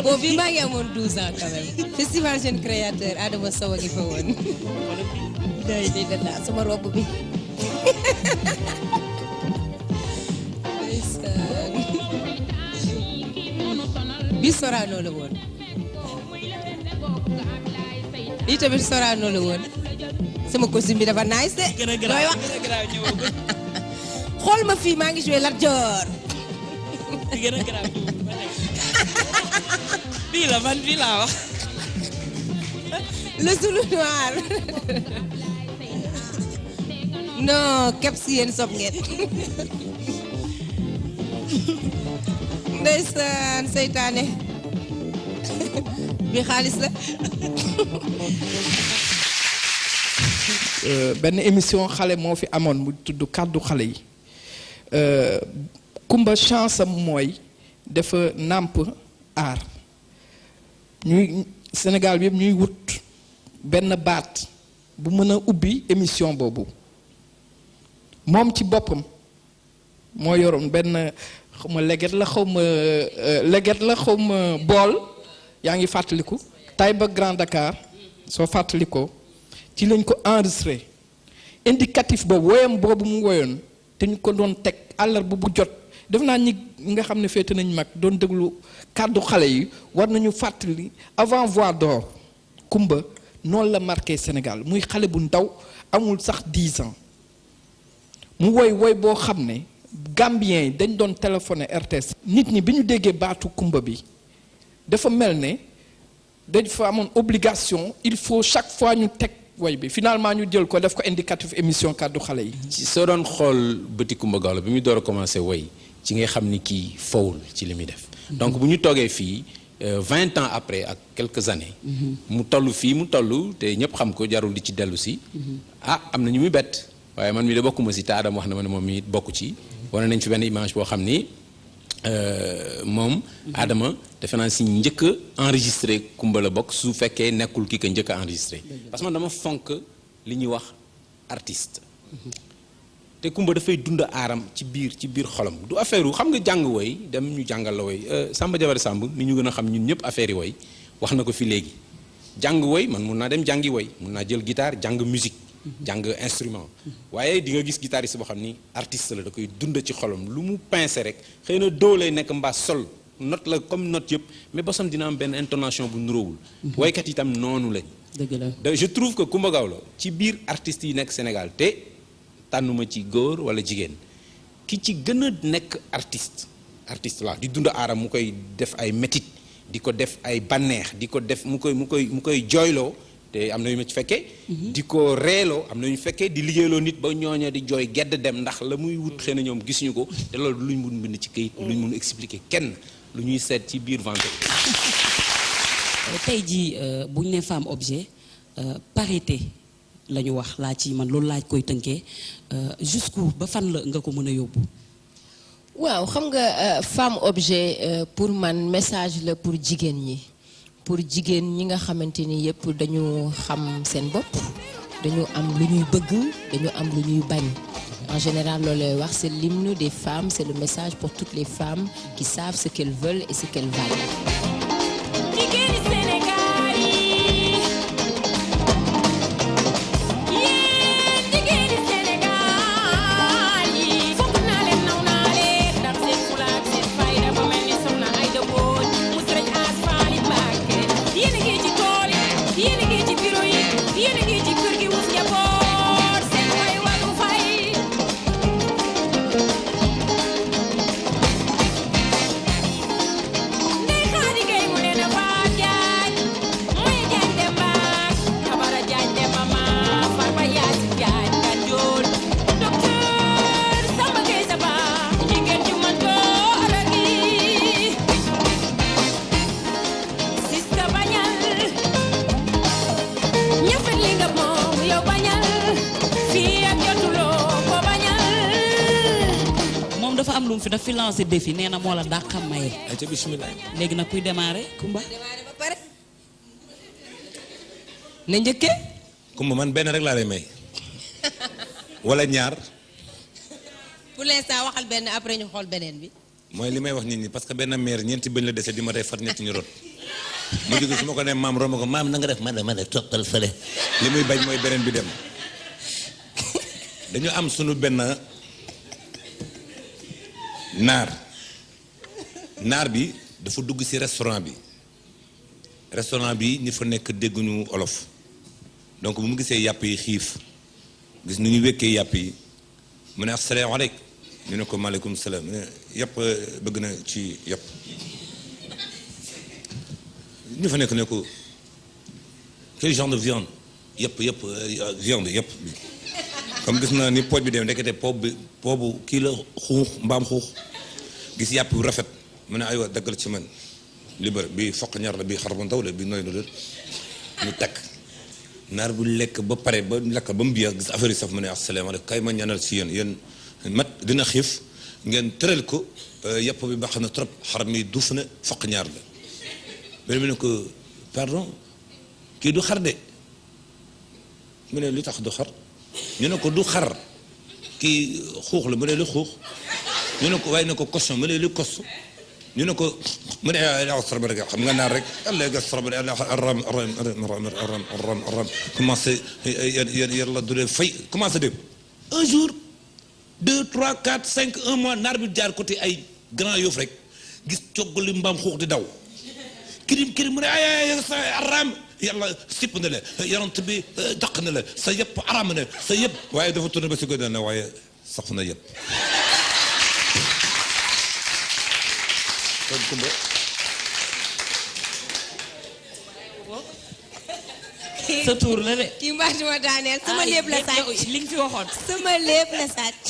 boobu bi maa ngi amoon 12 ans quand même festival jeune créateur Adama Sow a ngi fa woon day di dada sama robe bi ndeysaan bi Sorano la woon lii tamit Sorano la woon sama costume bi dafa nice de looy wax xool ma fii maa ngi joué Lat Dior bii la man bii laa wax le Zoulou noir non képp si yéen sob ngeen ndeysaan seytaane bi xaalis la benn émission xale moo fi amoon mu tudd kàddu xale yi Kumba chance am mooy dafa nàmp aar ñuy Sénégal bi yëpp ñuy wut benn baat bu mën a ubbi émission boobu moom ci boppam moo yoroon benn xawma leget la xawma bool yaa ngi fàttaliku Taïba Grand Dakar soo fàttalikoo ci lañ ko enregistré indicatif boobu woyam boobu mu woyoon te ñu ko doon teg àllarba bu jot def naa ñi nga xam ne féete nañ mag doon déglu kàddu xale yi war nañu fàttali avant Voix d'Or Kumba noonu la marqué Sénégal muy xale bu ndaw amul sax 10 ans mu woy boo xam ne Gambien yi dañ doon téléphoné RTS nit ñi bi ñu déggee baatu Kumba bi dafa mel ne dañ fa amoon obligation il faut chaque fois ñu teg woy bi finalement ñu jël ko def ko indicatif émission kàddu xale yi. ci soo doon xool bëti Kumba Gawlo bi muy door a commencé woy ci ngay xam ni kii fowul ci li muy def. donc bu ñu toogee fii 20 ans après ak quelques années. mu toll fii mu toll te ñëpp xam ko jarul di ci dellu si. am na ñu muy bett waaye man mi de bokkuma si te Adam wax na ma ne moom mi bokk ci. wane nañ fi benn image boo xam ni moom. Adama defe naa si njëkk a enregistré Kumba la bokk su fekkee nekkul ki ko njëkk a enregistré. parce que man dama fonk li ñuy wax artiste. te Kumba dafay dund aaram ci biir xolam du affaire xam nga jàng woy dem ñu jàngal la woy Samba Jabar Samb mi ñu gën a xam ñun ñëpp affaire yi woy wax na ko fi léegi jàng woy man mun naa dem jàngi woy mun naa jël guitare jàng musique jàng instrument waaye di nga gis guitariste boo xam ni artiste la da koy dund ci xolam lu mu pincé rek xëy na doo lay nekk mbaa sol note la comme note yëpp mais bosam dina am benn intonation bu nuróowul woykat itam noonu lañ dëgg la je trouve que Kumba Gawlo ci biir artistes yi nekk Sénégal te tànnuma ci góor wala jigéen ki ci gën a nekk artiste la di dund aaram mu koy def ay métit di ko def ay bànneex di ko def mu koy jooyloo te am na yu ma ci fekkee di ko reeloo am na ñu fekkee di liggéeyloo nit ba ñooña di jooy gedd dem ndax la muy wut xëy na ñoom gisuñu ko te loolu luñ mun bind ci këyit luñ mun expliquer kenn lu ñuy seet ci biir vente tey jii bu ñu ne femme objet parité la ñu wax laa ci man loolu laaj koy tënkee jusqu'où ba fan la nga ko mën a yóbbu. waaw xam nga femme objet pour man message la pour jigéen ñi ñi nga xamante ni yëpp dañu xam seen bopp dañu am lu ñuy bëgg dañu am lu ñuy bañ en général loolu lay wax c'est l'hymne des femmes c'est le message pour toutes les femmes qui savent ce qu'elles veulent et ce qu'elles valent. fi daf fi lancé défi nee na moo la daa xam maye. ayca bismillah. léegi nag kuy démarrer Kumba. démarrer ba pare. na njëkkee. Kumba man benn rek laa lay may. wala ñaar. pour l'instant waxal benn après ñu xool beneen bi. mooy li may wax nit ñi parce que benn mère ñeenti bëñ la dese di ma tey fat ñetti ñu rot mu jóge su ma ko nee maam romb ko maam na nga def ma ne toppal fële li muy bañ mooy beneen bi dem dañu am sunu benn naar bi dafa dugg ci restaurant bi ñi fa nekk dégguñu olof donc bu mu gisee yàpp yi xiif gis nu ñu wékkee yàpp yi mu ne asalaamaaleykum ñu ne ko maaleykum salaam yàpp bëgg na ci yàpp ñu fa nekk ne ko quel genre de viande yàpp viande yàpp comme gis na ni pooj bi dem ndekete poobu kii la xuux mbaam xuux gis yàpp yu rafet mu ne aywa daggal ci man li bëri bi foq ñaar la bi xar bu ndaw la bi nooy na ñu takk naar bu lekk ba pare ba lekk ba mu biir gis affaire yi saf mu ne asalaamaaleykum kay ma ñaanal ci yéen mat dina xiif ngeen tëral ko yàpp bi baax na trop xar mi duuf na foq ñaar la benn bi ne ko pardon kii du xar de mu ne li tax du xar ñu ne ko du xar kii xuux la mu ne li xuux ñu ne ko waaye ne ko cochon mu ne li cochon ñu ne ko mu ne asraba rek xam nga naar rek allah gasraba aram commencé yàlla du leen fay commencé dégg un jour 2 3 4 5 1 mois naar bi jaar côté ay Grand Yoff rek gis coggali mbaam xuux di daw kirim mu ne ay sa aram yàlla sipp na la yonent bi daq na la sa yëpp aram na sa yëpp waaye dafa tourné ba si ko dana waaye sax na yëpp kon Kumba sa tuur la de. kii mbaa duma daaneel sama lépp la sàcc li nga fi waxoon. sama lépp la sàcc.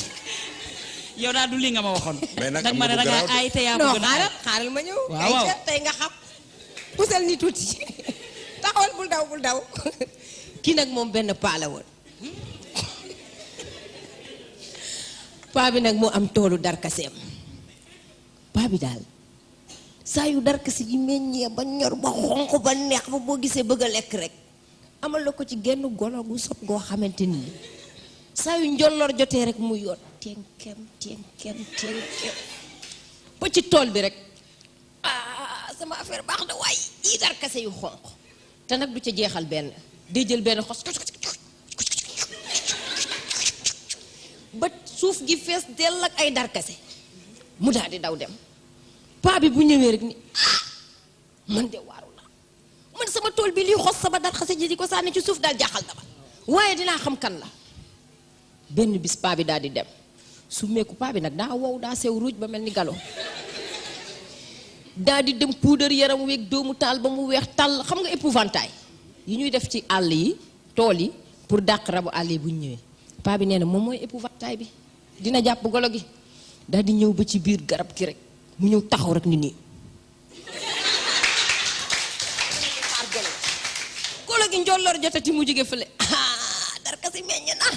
yow daal du li nga ma waxoon. mais nag ma ne da ngaa ay te yaa bëgg non xaaral ma ñëw. waaw ay tey nga xam. pusal ni tuuti taxawal bul daw. kii nag moom benn paa la woon. paa bi nag moo am toolu darkaseem. paa bi daal saa yu darkase yi meññee ba ñor ba xonq ba neex ba boo gisee bëgg a lekk rek. amal la ko ci genn golo gu sot goo xamante ni saa yu njolloor jotee rek mu yoot tenkem ba ci tool bi rek sama affaire baax na waaye ii darkase yu xonq te nag du ca jeexal benn day jël benn xos ba suuf gi fees dell ak ay darkase mu daal di daw dem paa bi bu ñëwee rek ni man de waaru man sama tool bi lii xos sama darkase ji di ko sànni ci suuf daal jaaxal na ma waaye dinaa xam kan la benn bis paa bi daal di dem su meeku paa bi nag daa wow daa sew ruuj ba mel ni galo daal di dem puudar yaram weeg doomu taal ba mu weex tàll xam nga épouvantail yi ñuy def ci àll yi tool yi pour dàq rabu àll yi bu ñu ñëwee paa bi nee na moom mooy épouvantail bi dina jàpp golo gi daal di ñëw ba ci biir garab gi rek mu ñëw taxaw rek ni nii golo gi njolloor jotati mu jóge fële darkase meññ na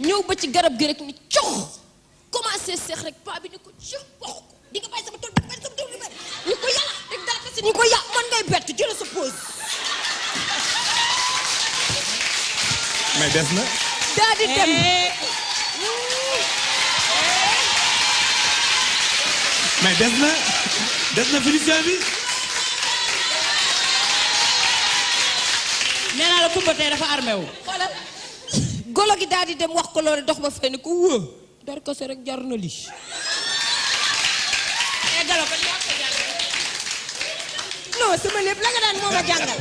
ñëw ba ci garab gi rek ni cox commencé seex rek paa bi ni ko cox wax ko di nga bàyyi sama tool bi sama tool bi ni ko yàlla rek darkase ni ko yà man ngay bett jël sa pause mais des na daa di dem mais des na finition bi nee naa la Kumba tey dafa armé wu. xoolal golo gi daal di dem wax ko loolu dox ba fenn ko wóo darkase rek jar na lii non sama lépp la nga daan moo ma jàngal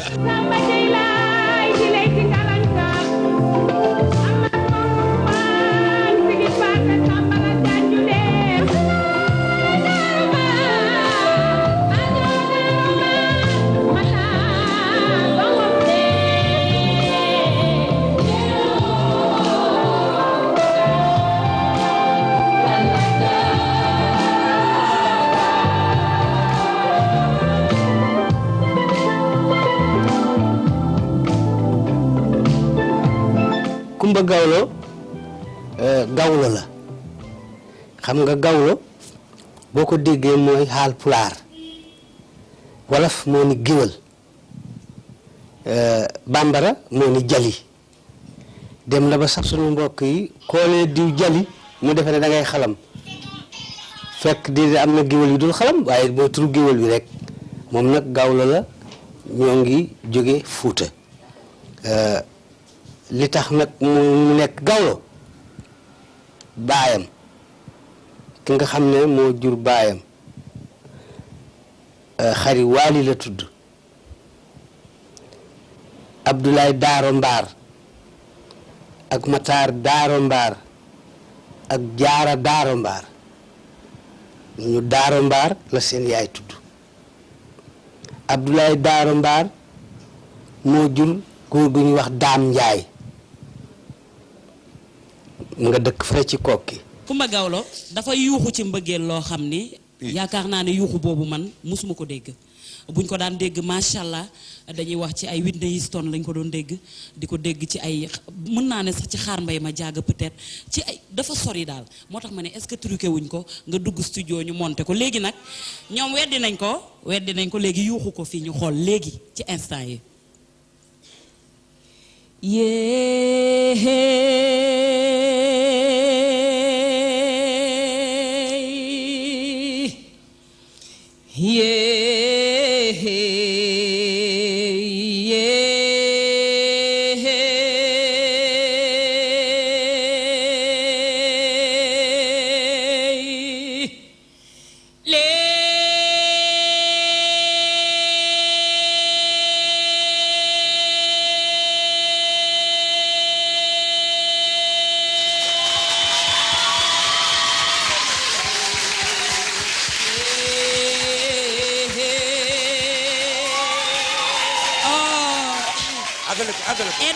Kumba Gawlo gawlo la xam nga gawlo boo ko déggee mooy xaal pulaar wolof moo ni géwël bambara moo ni jali dem na ba sax sunu mbokk yi koo nee diw jali mu defe ne da ngay xalam fekk di am na géwél yu dul xalam waaye boo turu géwél bi rek moom nag Gawlo la ñoo ngi jóge Fuuta li tax nag mu nekk Gawlo baayam ki nga xam ne moo jur baayam xari waali la tudd Abdoulaye Daaro Mbaar ak Matar Daaro Mbaar ak Jaara Daaro Mbaar ñu Daaro Mbaar la seen yaay tudd Abdoulaye Daaro Mbaar moo jur góor gu ñuy wax Daam Njaay nga dëkk fare ci Kokki. Kumba Gawlo dafa yuuxu ci mbëggeel loo xam ni yaakaar naa ne yuuxu boobu man musuma ko dégg buñ ko daan dégg macha allah dañuy wax ci ay Whitney Houston lañ ko doon dégg di ko dégg ci ay mën naa ne sax ci xaar mbay ma jàgg peut-être ci ay dafa sori daal moo tax ma ne est-ce que truqué wuñ ko nga dugg studio ñu monté ko léegi nag ñoom weddi nañ ko léegi yuuxu ko fii ñu xool léegi ci instant yi.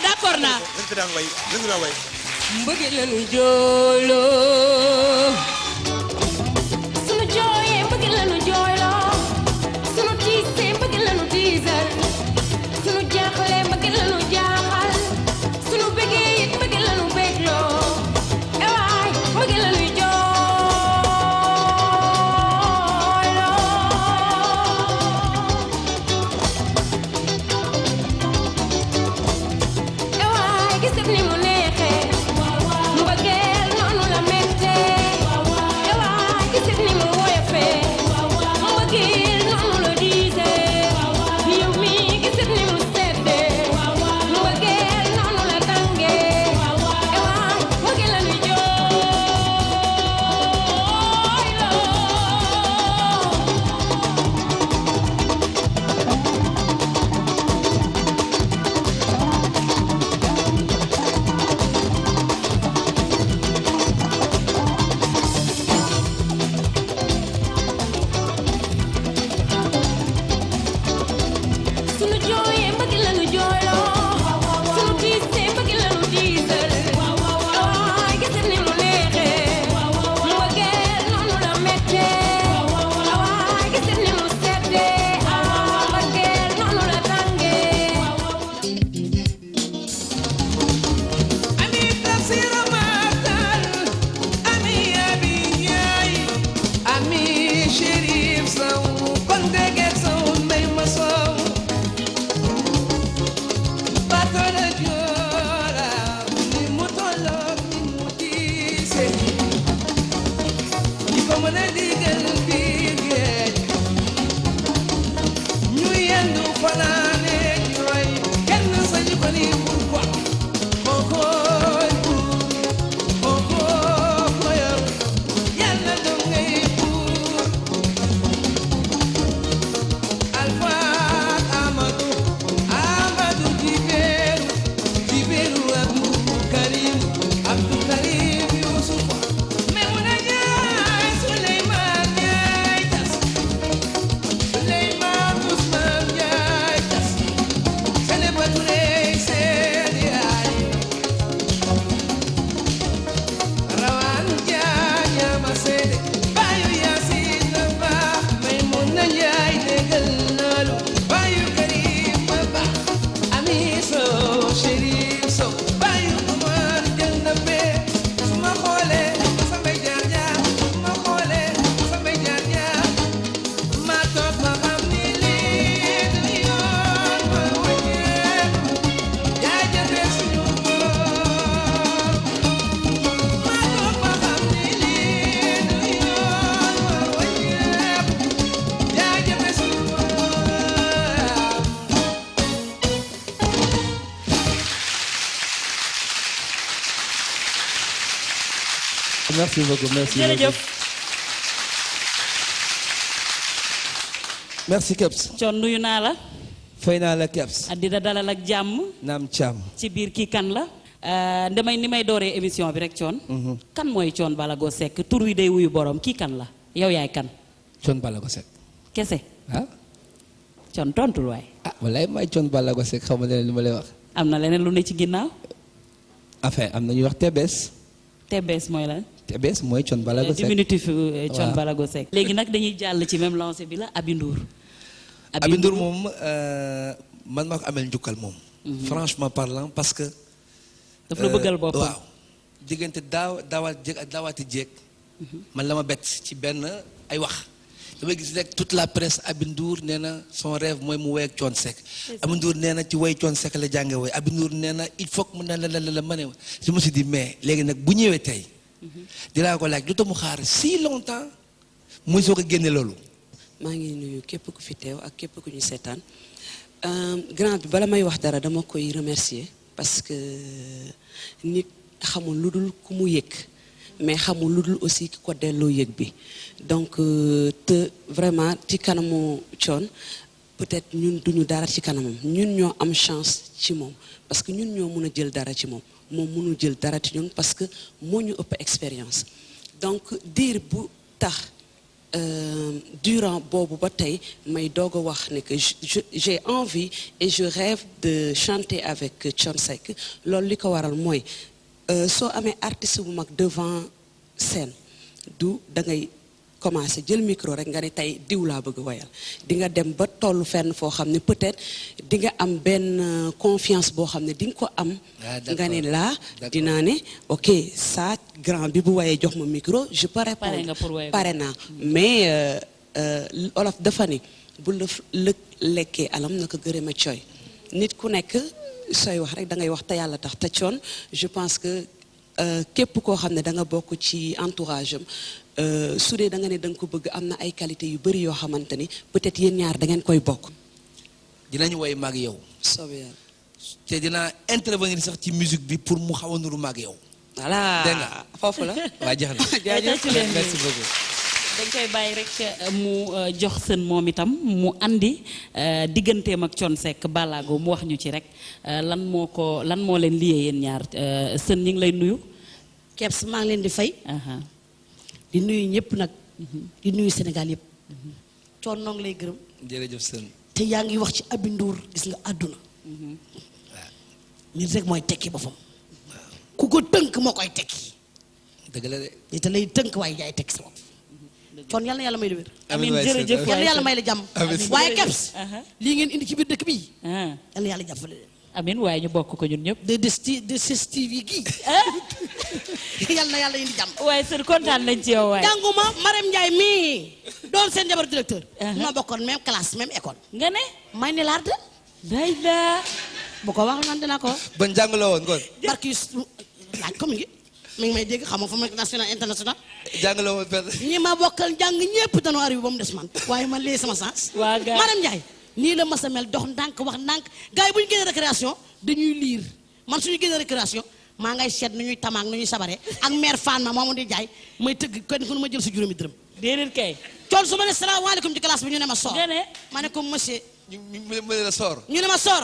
d'accord naa mbëggeel la nu jooyloo sunu jooyee mbëggeel la nu jooyloo sunu tiisee mbëggeel la nu tiisal sunu jaaxlee mbëggeel la nu jaaxal sunu bëggee it mbëggeel la nu bëggloo ewaay mbëggeel la nu ni mu neexee mbëggeel noonu la mel merci beaucoup merci jërëjëf. merci Kebs. Thione nuyu naa la. fay naa la Kebs. Adina dalal ak jàmm. naam Thiam. ci biir kii kan la. ni may dooree émission bi rek Thione. kan mooy Thione Ballago Seck tur wi day wuyu borom kii kan la yow yaay kan. Thione Ballago Seck. kese. ah. Thione tontul waay. ah walaay may Thione Ballago Seck xaw ma leneen li ma lay wax. am na leneen lu ne ci ginnaaw. enfin am na ñuy wax TBS. TBS mooy lan. TBS mooy Thione Ballago Seck diminutif Thione Ballago Seck. léegi nag dañuy jàll ci même lancé bi la Aby Ndour. Aby Ndour moom man maa ko amel njukkal moom. franchement parlant parce que. daf la bëggal boppam waaw diggante daawaati jéeg ak daawaati jéeg. man la ma bett ci benn ay wax. dama gis rek toute la presse Aby Ndour nee na son rêve mooy mu woy ak Thione Seck. Aby Ndour nee na ci woy Thione Seck la jànge woy Aby Ndour nee na il faut que mu ne la ma ne je me suis dit mais léegi nag bu ñëwee tey. dinaa ko laaj lu tax mu xaar si longtemps muy soo ko génne loolu. maa ngi nuyu képp ku fi teew ak képp ku ñu seetaan grand bi bala may wax dara dama koy remercier parce que nit xamul lu dul ku mu yëg mais xamul lu dul aussi ki ko delloo yëg bi donc te vraiment ci kanamu Thione peut-être ñun duñu dara ci kanamam ñun ñoo am chance ci moom parce que ñun ñoo mun a jël dara ci moom moom mënul jël dara ci ñun parce que moo ñu ëpp expérience donc diir bu tax durant boobu ba tey may doog a wax ne que j'ai envie et je rêve de chanter avec Thione Seck loolu li ko waral mooy soo amee artiste bu mag devant scène du da ngay commencer jël micro rek nga ne tey diw laa bëgg a woyal di nga dem ba tollu fenn foo xam ne peut-être di nga am benn confiance boo xam ne di nga ko am nga ne laa dinaa ne ok ça grand bi bu woyee jox ma micro je peux répondre pare naa mais olof dafa ni bu la lekkee alam na ko gërëma cooy nit ku nekk sooy wax rek da ngay wax te yàlla tax te Thione je pense que képp koo xam ne da nga bokk ci entourage am su dee da nga ne da nga ko bëgg am na ay qualité yu bëri yoo xamante ni peut-être yéen ñaar da ngeen koy bokk. dinañu woy maag yow. soobee yàlla. te dinaa intervenir sax ci musique bi pour mu xaw a nuru maag yow. voilà dégg nga foofu la. waa jeex na jaajëf merci beaucoup. dañ koy bàyyi rek mu jox sën moom itam mu andi digganteem ak Thione Seck Ballago mu wax ñu ci rek lan moo leen liyee yéen ñaar sën ñi ngi lay nuyu. Kebs maa ngi leen di fay. di nuyu ñëpp nag. di nuyu Sénégal yëpp. Thione noo ngi lay gërëm. jërëjëf sën. te yaa ngi wax ci Aby Ndour gis nga àdduna. nit rek mooy tekki boppam. ku ko tënk moo koy tekki. dëgg la de. nit lay tënk waaye yaay tekki sa bopp. Thione yal na yàlla may la wér. amiin jërëjëf yal na yàlla may la jàmm. waaye Kebs. lii ngeen indi ci biir dëkk bii. yal na yàlla jàppale leen. amiin waaye ñu bokk ko ñun ñëpp. de 2STV gii. yal na yàlla indi jàmm. waaye sër kontaan nañ ci yow waaye. jànguma Marème Ndiaye mii doon seen jabar directeur. ma bokkoon même classe même école. nga ne. may ne laata. day la. bu ko wax man dinaa ko. ban jàng la woon kon. barki laaj ko mi ngi may dégg xam nga fa ma national international. jàng la woon benn. ñi ma bokkal jàng ñëpp dañoo arrivé ba mu des man. waaye man lii sama sens. waa gaa Marème Ndiaye. nii la mas a mel dox ndànk wax ndànk gars yi bu ñu génnee récréation dañuy liir man suñu génnee récréation maa ngay seet nu ñuy tamaak nu ñuy sabare ak mère Fan ma moomu di jaay may tëgg kenn ku ne ma jël si juróomi dërëm. déedéet kay. Thione su ma ne salaamaaleykum ci classe bi ñu ne ma soor. nga ne. ma ne ko monsieur. ñu ne la soor. ñu ne ma soor.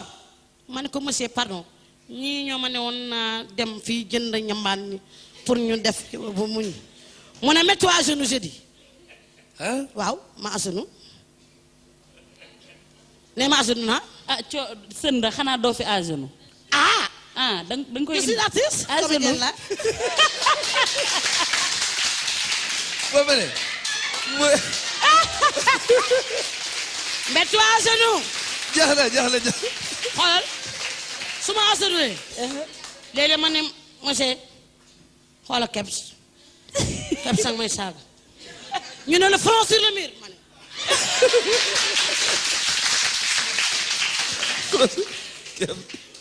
ma ne ko monsieur pardon ñii ñoo ma ne woon naa dem fii jënd ñambaan pour ñu def bu muñ mu ne mets-toi à genoux jeudi. waaw ma à genoux. nee ma à genoux naa. ah sën da xanaa doo fi à genoux. da nga koy. je suis artiste. à genoux la. ba pare. mets-toi à genoux. jaaxle. xoolal su ma à genoux léeg-léeg ma ne monsieur xoolal Kebs sang may saaga ñu ne le front sur le mur ma ne.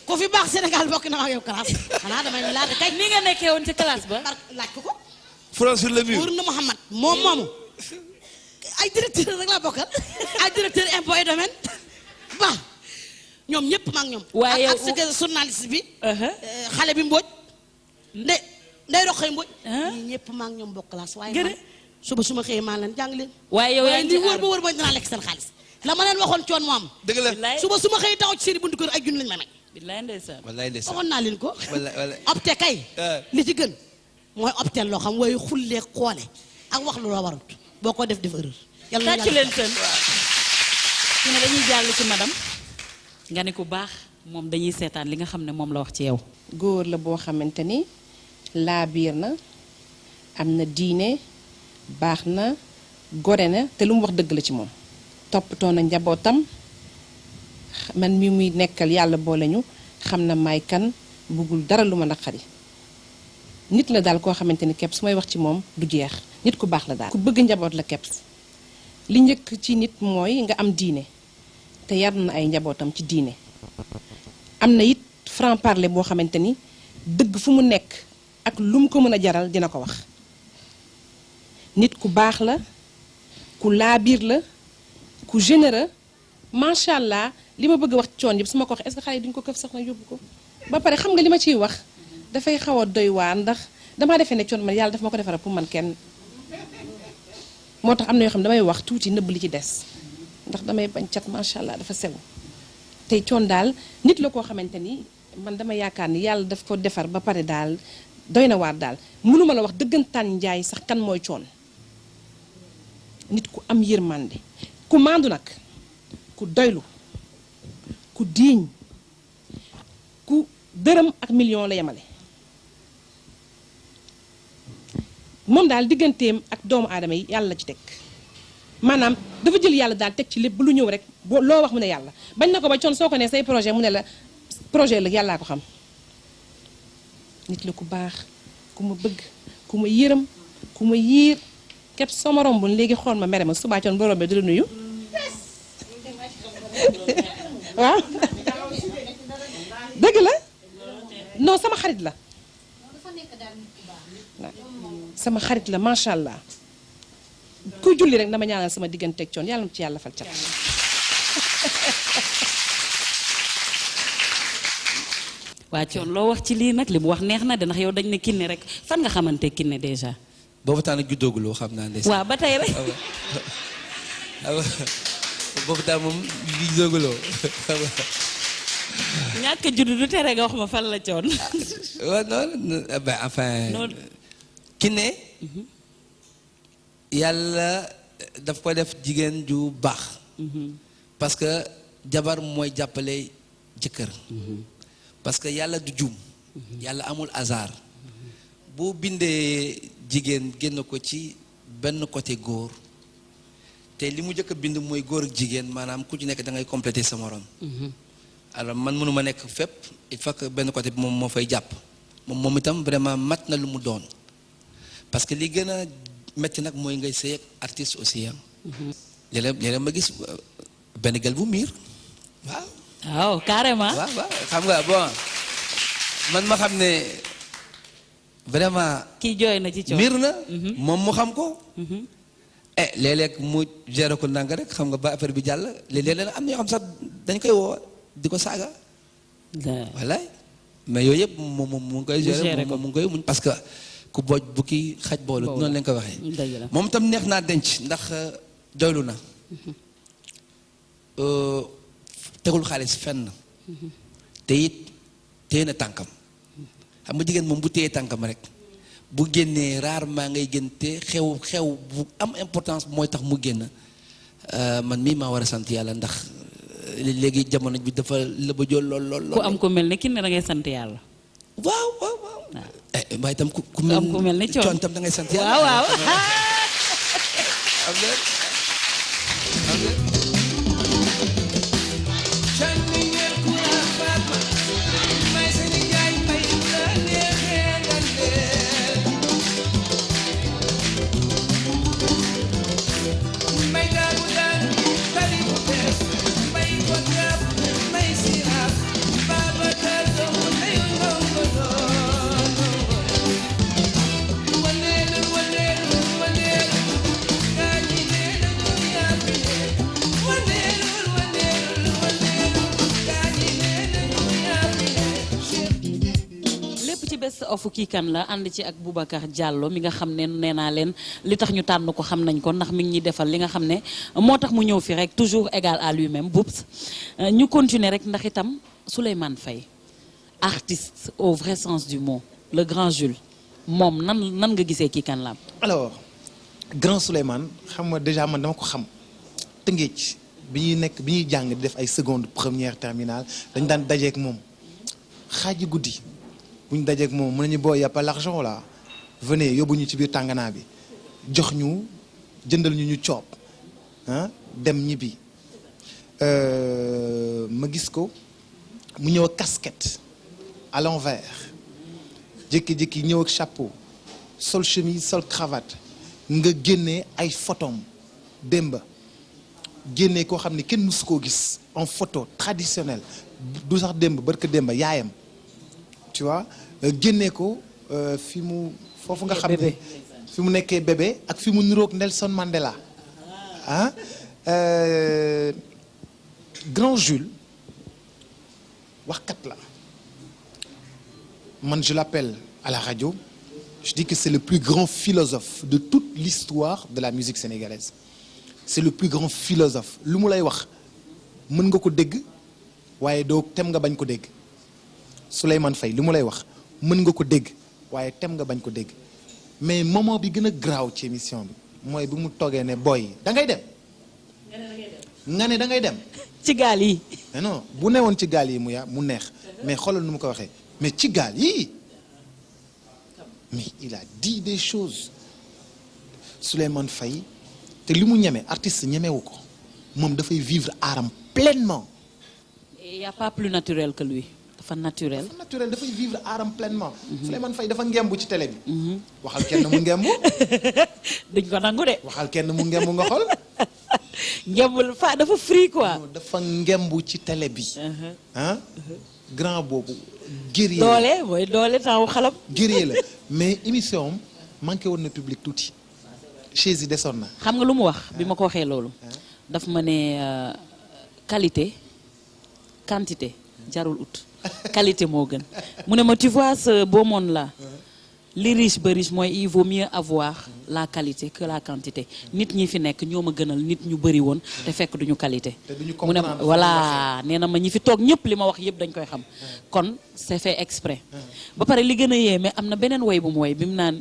ku fi baax Sénégal bokk na ak yow classe xanaa damay laaj kay. ni nga nekkee woon ci classe ba. laaj ko ko. front sur le mur. Wóor na Mouhamad moomu. ay directeur rek laa bokkal ay directeur impôt et domaine ba ñoom ñëpp maa ngi ñoom. waaye ak journaliste bi. xale bi Mbodj. Ndeye Rokhaya Mbodj ñii ñëpp maa ngi ñoom bokk classe waaye man suba su ma xëyee maa leen jàng leen waaye yow yaa ngi ci wóor ba wóor ba dinaa lekk seen xaalis la ma leen waxoon coon moo am dëgg la suba su ma xëyee taxaw ci seen buntu kër ay junni lañ ma may billaay ndeysaan wallaay ndeysaan waxoon naa leen ko wallaay opte kay li ci gën mooy opteel loo xam waaye xullee xoole ak wax lu la warut boo ko def erreur yàlla tàcc leen seen ñu ne dañuy jàll ci madame nga ne ku baax moom dañuy seetaan li nga xam ne moom la wax ci yow góor la boo xamante ni laa biir na am na diine baax na gore na te lu mu wax dëgg la ci moom toppatoo na njabootam man mi muy nekkal yàlla boole ñu xam na may kan bëggul dara lu ma naqari nit la daal koo xamante ni kepp su may wax ci moom du jeex nit ku baax la daal ku bëgg njaboot la kepp li njëkk ci nit mooy nga am diine te yar na ay njabootam ci diine am na it franc parler boo xamante ni dëgg fu mu nekk ak lu mu ko mën a jaral dina ko wax nit ku baax la ku laabiir la ku généreux macha allah li ma bëgg a wax coon yëpp su ma ko wax est-ce que xale yi duñ ko këf sax na yóbbu ko ba pare xam nga li ma ciy wax dafay xaw a doy waar ndax damaa defee ne coon man yàlla daf ma ko defara pour man kenn moo tax am na yoo xam ne damay wax tuuti nëbb li ci des ndax damay bañ cat macha allah dafa sew tey coon daal nit la koo xamante ni man dama yaakaar ni yàlla daf ko defar ba pare daal doy na waar daal mënuma la wax dëggantaan njaay sax kan mooy coon nit ku am yërmande ku maandu nag ku doylu ku diiñ ku dërëm ak million la yemale moom daal digganteem ak doomu aadama yi yàlla la ci teg maanaam dafa jël yàlla daal teg ci lépp lu ñëw rek boo loo wax mu ne yàlla bañ na ko ba coon soo ko ne say projet mu ne la projet la yàllaa ko xam nit la ku baax ku ma bëgg ku ma yërëm ku ma yiir képp soo ma romboon léegi xool ma mere ma subaa coon ba rombee du la nuyu waaw dëgg la non sama xarit la sama xarit la macha allah ku julli rek dama ñaanal sama digganteeg coon yàlla na ci yàlla fal cat waa coon loo wax ci lii nag li mu wax neex na de ndax yow dañ ne Kiné rek fan nga xamante Kiné déjà boobu taan ak juddooguloo xam naa ndeysaan waaw ba tey rek boobu taan moom juddooguloo ñàkk juddu du tere nga wax ma fan la coon waaw non ben enfin Kiné yàlla daf ko def jigéen ju baax parce que jabar mooy jàppale jëkkër parce que yàlla du juum yàlla amul hasard boo bindee jigéen génn ko ci benn côté góor te li mu njëkk a bind mooy góor ak jigéen maanaam ku ci nekk da ngay compléter sa morom alors man mënuma nekk fépp il faut que benn côté bi moom moo fay jàpp moom itam vraiment mat na lu mu doon parce que li gën a metti nag mooy ngay sëy ak artiste aussi léeg-léeg ma gis benn gel bu miir waaw waaw carrément waaw xam nga bon man ma xam ne vraiment kii jooy na ci coon miir na moom mu xam ko léeg-léeg mu géré ko ndànk rek xam nga ba affaire bi jàll léeg-léeg am na yoo xam sax dañ koy woo di ko saaga wallaay mais yooyu yëpp moom mu ngi koy géré moom mu ngi koy muñ parce que ku booj bu kii xaj boolu noonu lañ ko waxee moom itam neex naa denc ndax doylu na tegul xaalis fenn te it téye na tànkam xam nga jigéen moom bu téye tànkam rek bu génnee rarement ngay génn te xew bu am importance mooy tax mu génn man mii maa war a sant yàlla ndax léegi jamono bi dafa lëbëjool lool ku am ko mel ne Kiné da ngay sant yàlla waaw waaye itam ku mel ne coon tam da ngay sant yàlla waaw of kii kan la ànd ci ak Boubacar Diallo mi nga xam ne nee naa leen li tax ñu tànn ko xam nañ ko ndax mi ngi ñuy defal li nga xam ne moo tax mu ñëw fi rek toujours égal à lui-même Boubs ñu continuer rek ndax itam Souleymane Faye artiste au vrai sens du mot le grand Jules moom nan nga gisee kii kan la. alors grand Souleymane xam nga déjà man dama ko xam Tëngéej bi ñuy jàng di def ay seconde première terminale dañ daan dajeek moom xaaji guddi bu ñu dajeek moom mën nañu boo y a pas l'argent là venez yóbbu ñu ci biir tànganaa bi jox ñu jëndal ñu coob dem ñibbi ma gis ko mu ñëw ak casquette à l'envers jékki-jékki ñëw ak chapeau sol chemise sol cravate nga génnee ay photom démba génnee koo xam ne kenn mësu koo gis en photo traditionnelle du sax démb barka démba yaayam tu vois génnee ko fi mu foofu nga xam ne fi mu nekkee bébé ak fi mu niroog Nelson Mandela grand Jules waxkat la man je l'appelle à la radio je dis que c'est le plus grand philosophe de toute l'histoire de la musique sénégalaise c'est le plus grand philosophe lu mu lay wax mën nga ko dégg waaye doo tem nga bañ ko dégg Souleymane Faye lu mu lay wax mën nga ko dégg waaye tem nga bañ ko dégg mais moment bi gën a graaw ci émission bi mooy bi mu toogee ne boy da ngay dem nga ne da ngay dem ci gaal yi non bu newoon ci gaal yi mu neex mais xoolal nu mu ko waxee mais ci gaal yi mais il a dit des choses Souleymane Faye te li mu ñeme artiste ñemewu ko moom dafay vivre aaram pleinement. il y a pas plus naturel que lui dafa naturel. dafa naturel dafay vivre aaram pleinement. Souleymane Faye dafa ngembu ci télé bi. waxal kenn mu ngembu. duñ ko nangu de. waxal kenn mu ngembu nga xool. ngembul fa dafa free quoi. dafa ngembu ci télé bi. grand boobu. guerrier doole mooy doole taw xalam. guerrier la mais émission am manqué woon na public tuuti. chaise yi desoon na. xam nga lu mu wax bi ma ko waxee loolu. daf ma ne qualité quantité jarul ut qualité moo gën mu ne ma tu vois ce beau monde là li riche ba riche mooy il vaut mieux avoir la qualité que la quantité nit ñi fi nekk ñoo ma gënal nit ñu bëri woon te fekk duñu qualité. mu ne voilà nee na ma ñi fi toog ñëpp li ma wax yëpp dañ koy xam kon c'est fait exprès ba pare li gën a yéeme am na beneen woy bu mu woy bi mu naan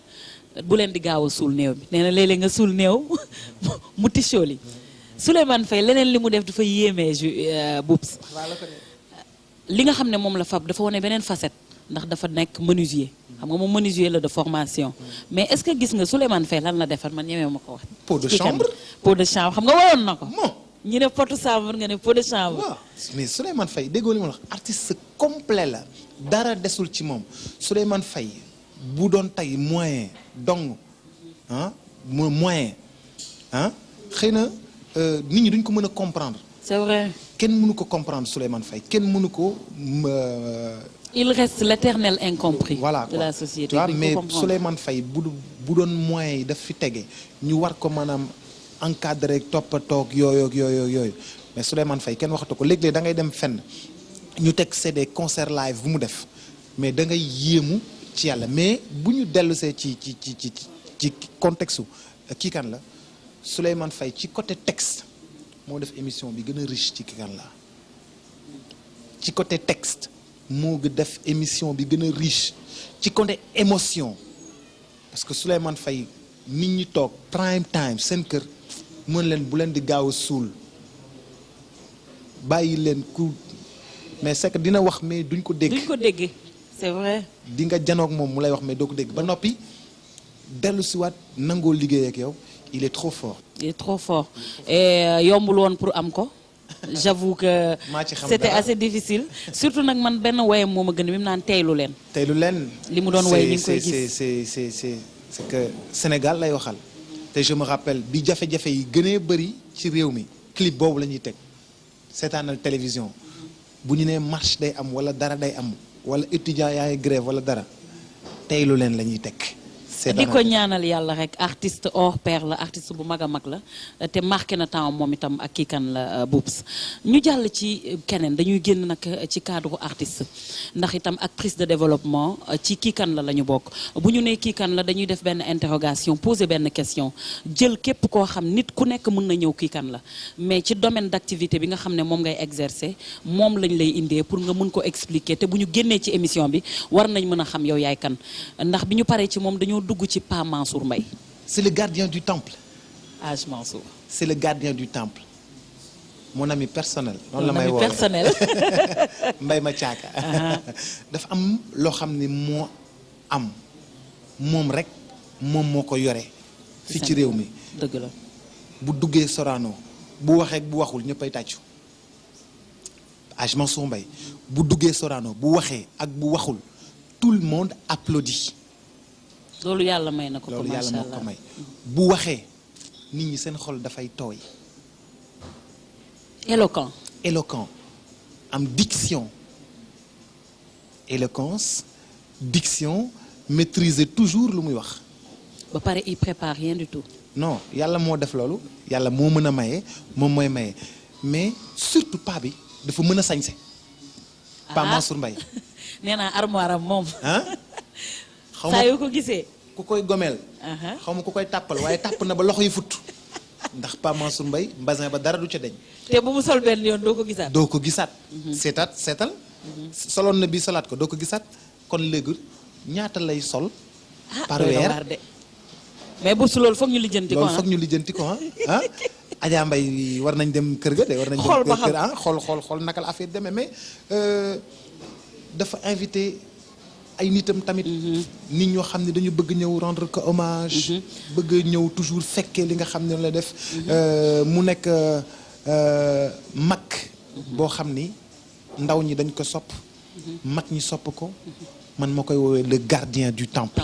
bu leen di gaaw a suul néew bi nee na léeg-léeg nga suul néew mu tichooli Souleymane Faye leneen li mu def dafa yéemee Boubs li nga xam ne moom la fab dafa wane beneen facette ndax dafa nekk menuisier xam nga moom menuisier la de formation mais est-ce que gis nga Souleymane Faye lan la defar man ñemee ma ko wax. pot de chambre pot de chambre xam nga waroon na ko. ñu ne pot de chambre nga ne pot de chambre. waaw mais Souleymane Faye déggoo li ma wax artiste complet la dara desul ci moom Souleymane Faye bu doon tey moyen dong moyen xëy na nit ñi duñ ko mën a comprendre. c'est vrai. kenn mënu ko comprendre Souleymane Faye kenn mënu ko. il reste l'éternel incompris. voilà de la société. tu vois mais Souleymane Faye bu doon moyens yi daf fi tege ñu war ko maanaam encadrer toppatoo yooyu mais Souleymane Faye kenn waxatu ko léeg-léeg da ngay dem fenn ñu teg c'est des concerts live bu mu def mais da ngay yéemu ci yàlla mais bu ñu dellusee ci contexte kii kan la Souleymane Faye ci côté texte moo def émission bi gën a riche ci kii kan la ci côté texte moo def émission bi gën a riche ci côté émotion parce que Souleymane Faye nit ñi toog prime time seen kër mën leen bu leen di gaaw a suul bàyyi leen ku mais c'est que dina wax mais duñ ko dégg. duñ ko dégg c'est vrai. di nga janoog moom mu lay wax mais doo ko dégg ba noppi dellu si waat nangoo liggéey ak yow il est trop fort. il est trop fort et yombul woon pour am ko. j'avoue que c'était assez difficile surtout nag man benn woyam moo ma gën a bi mu naan teylu leen. teylu leen. li mu doon woy ñu ngi koy gis c'est que Sénégal lay waxal te je me rappelle bi jafe-jafe yi gënee bëri ci réew mi clip boobu la ñuy teg seetaanal télévision bu ñu nee marche day am wala dara day am wala étudiant yaa ngi grève wala dara teylu leen la ñuy teg di ko ñaanal yàlla rek artiste hors pair la artiste bu mag a mag la te marqué na temps moom itam ak kii kan la Boubs ñu jàll ci keneen dañuy génn nag ci cadre artiste ndax itam ak prise de développement ci kii kan la ñu bokk bu ñu nee kii kan la dañuy def benn interrogation poser benn question jël képp koo xam nit ku nekk mën na ñëw kii kan la mais ci domaine d'activité bi nga xam ne moom ngay exercer moom lañ lay indee pour nga mën ko expliquer te bu ñu génnee ci émission bi war nañ mën a xam yow yaay kan ndax bi ñu paree ci moom dañoo dugg ci Pa Mansour Mbaye. C'est le gardien du temple. Hadj Mansour. C'est le gardien du temple. Mon ami personnel. Mon ami personnel. Mbaye ma caaka. dafa am loo xam ne moo am moom rek moom moo ko yore. fii ci réew mi. dëgg la. bu duggee Sorano bu waxee bu waxul ñëppay tàccu. Hadj Mansour Mbaye bu duggee Sorano bu waxee ak bu waxul tout le monde applaudit. loolu yàlla may na ko loolu macha yàlla moo allah ko may bu waxee nit ñi seen xol dafay tooy. éloquent. éloquent am diction éloquence diction maîtriser toujours lu muy wax. ba pare il prépare rien du tout. non yàlla moo def loolu yàlla moo mën a maye moom mooy maye mais surtout pa bi dafa mën a sañse. Pa Mansour Mbaye. nee naa armoire am moom. ah. xaw saa yoo ko gisee. ku koy gomeel. xaw ma ku koy tàppal waaye tàpp na ba loxo yi futt ndax Pa Mansour Mbaye mbasin ba dara du ca deñ. te bu mu sol benn yoon doo ko gisaat. doo ko gisaat. seetal. soloon na bii solaat ko doo ko gisaat kon léegi ñaata lay sol. par weer mais bu su loolu foog ñu lijjanti ko loolu foog ñu lijjanti ko ah. Adja Mbaye war nañ dem kër ga de war nañ dem kër ah xool naka la affaire demee mais dafa invité ay nitam tamit. nit ñoo xam ne dañu bëgg ñëw rendre ko hommage. bëgg ñëw toujours fekkee li nga xam ne la def. mu nekk mag. boo xam ni ndaw ñi dañ ko sopp. mag ñi sopp ko. man ma koy woowee le gardien du temple.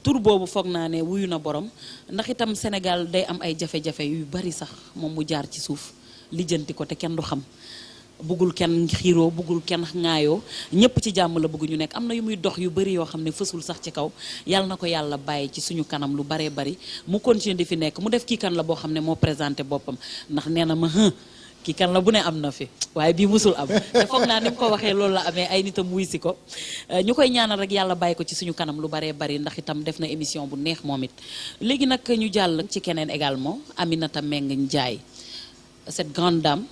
tur boobu foog naa ne wuyu na borom ndax itam Sénégal day am ay jafe-jafe yu bari sax moom mu jaar ci suuf lijjanti ko te kenn du xam. bëggul kenn xiiroo bëggul kenn ŋaayoo ñëpp ci jàmm la bëgg ñu nekk am na yu muy dox yu bari yoo xam ne fësul sax ci kaw yàlla na ko yàlla bàyyi ci suñu kanam lu baree bari mu continuer di fi nekk mu def kii kan la boo xam ne moo présenté boppam ndax nee na ma kii kan la bu ne am na fi waaye bii musul am te foog naa ni mu ko waxee loolu la amee ay nitam wuy si ko ñu koy ñaanal rek yàlla bàyyi ko ci suñu kanam lu baree bari ndax itam def na émission bu neex moom it léegi nag ñu jàll ci keneen également Aminata Mbengue Ndiaye cette grande dame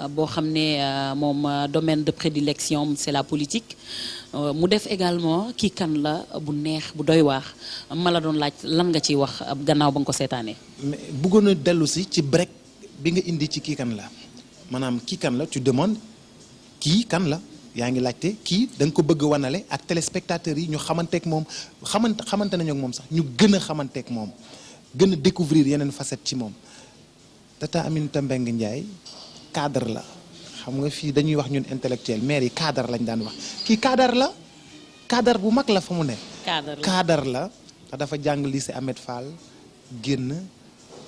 boo xam ne moom domaine de prédilection c'est la politique mu def également kii kan la bu neex bu doy waax ma la doon laaj lan nga ciy wax gannaaw ba nga ko seetaanee. mais bëggoon a dellu si ci break bi nga indi ci kii kan la maanaam kii kan la tu demandes kii kan la yaa ngi laajte kii da nga ko bëgg wanale ak téléspectateurs yi ñu xamanteek moom xamante nañu ak moom sax ñu gën a xamanteek moom gën a découvrir yeneen facette ci moom Tata Aminata Mbengue Ndiaye cadre la xam nga fii dañuy wax ñun intellectuel maire yi cadre lañ daan wax kii cadre bu mag la fa mu ne cadre la dafa jàng lycée Ahmed Fall génn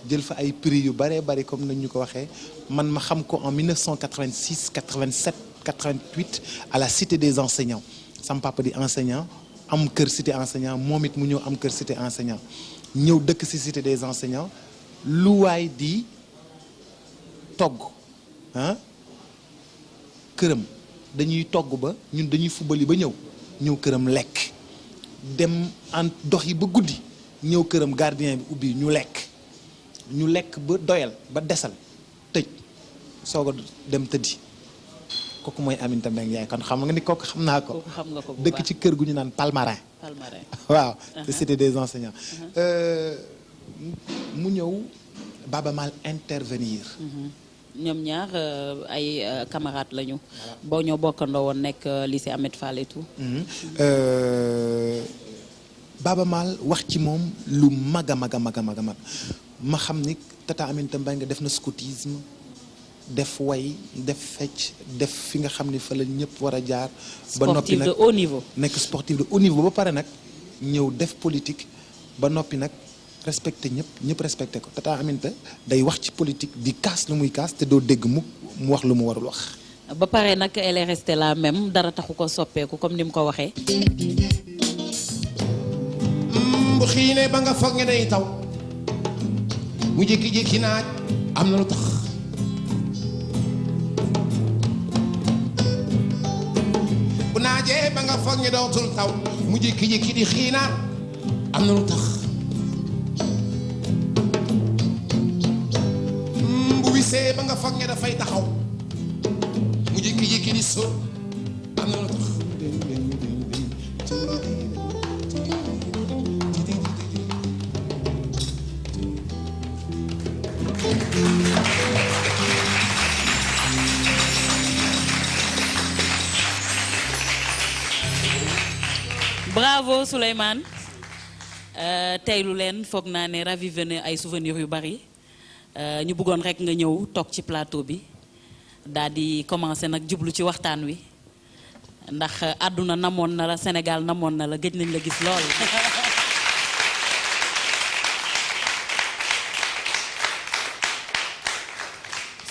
jël fa ay prix yu bare bari comme nañ ñu ko waxee man ma xam ko en 1986 87 88 à la cité des enseignants sam papa di enseignant am kër cité enseignant moom it mu ñëw am kër cité enseignant ñëw dëkk ci cité des enseignants lu waay di togg këram dañuy togg ba ñun dañuy fubali ba ñëw këram lekk dem en dox yi ba guddi ñëw këram gardien bi ubbi ñu lekk ba doyal ba desal tëj soog a dem tëddi kooku mooy Aminata Mbengue Ndiaye kon xam nga ni kooku xam naa ko dëkk ci kër gu ñu naan Palmarin waaw te cité des enseignants mu ñëw Baba Maal intervenir ñoom ñaar ay camarades lañu. boo ñoo bokkandoo woon nekk lycée Ahmed Fall et tout. Baba Maal wax ci moom lu mag a mag ma xam ni Tata Aminata Mbengue def na scoutisme def way def fecc def fi nga xam ni fa la ñëpp war a jaar. ba noppi nag sportif de haut niveau. nekk sportif de haut niveau ba pare nag ñëw def politique ba noppi nag. respecté ñëpp respecté ko Tata Aminata day wax ci politique di kaas lu muy kaas te doo dégg mu wax lu mu warul wax. ba pare nag elle est restée la même dara taxu ko soppeeku comme ni mu ko waxee. xiine ba nga foog ne day taw mu jékki-jékki naaj am na lu tax bu naajee ba nga foog ne dootul taw mu jékki-jékki di xiinaat am na lu tax bu wisee ba nga foog ne dafay taxaw mu jékki-jékki di sóob am na lu tax bravo Souleymane teylu leen foog naa ne ravivé na ay souvenirs yu bari ñu bëggoon rek nga ñëw toog ci plateau bi daal di commencer nag jublu ci waxtaan wi ndax àdduna namoon na la Sénégal namoon na la gëj nañ la gis lool.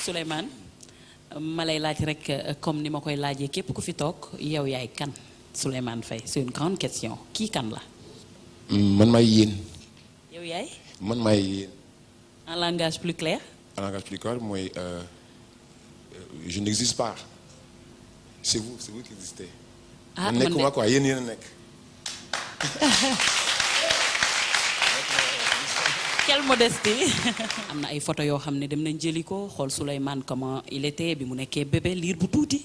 Souleymane ma lay laaj rek comme ni ma koy laajee képp ku fi toog yow yaay kan Souleymane Faye c'est une grande question kii kan la. man maay yéen. yow yaay. man maay yéen. en langage plus clair. en langage plus clair mooy je n'existe pas c'est vous qui existez. ah man nekkuma quoi yéen a nekk. quelle modestie. am na ay photo yoo xam ne dem nañ jëli ko xool Souleymane comment il était bi mu nekkee bébé liir bu tuuti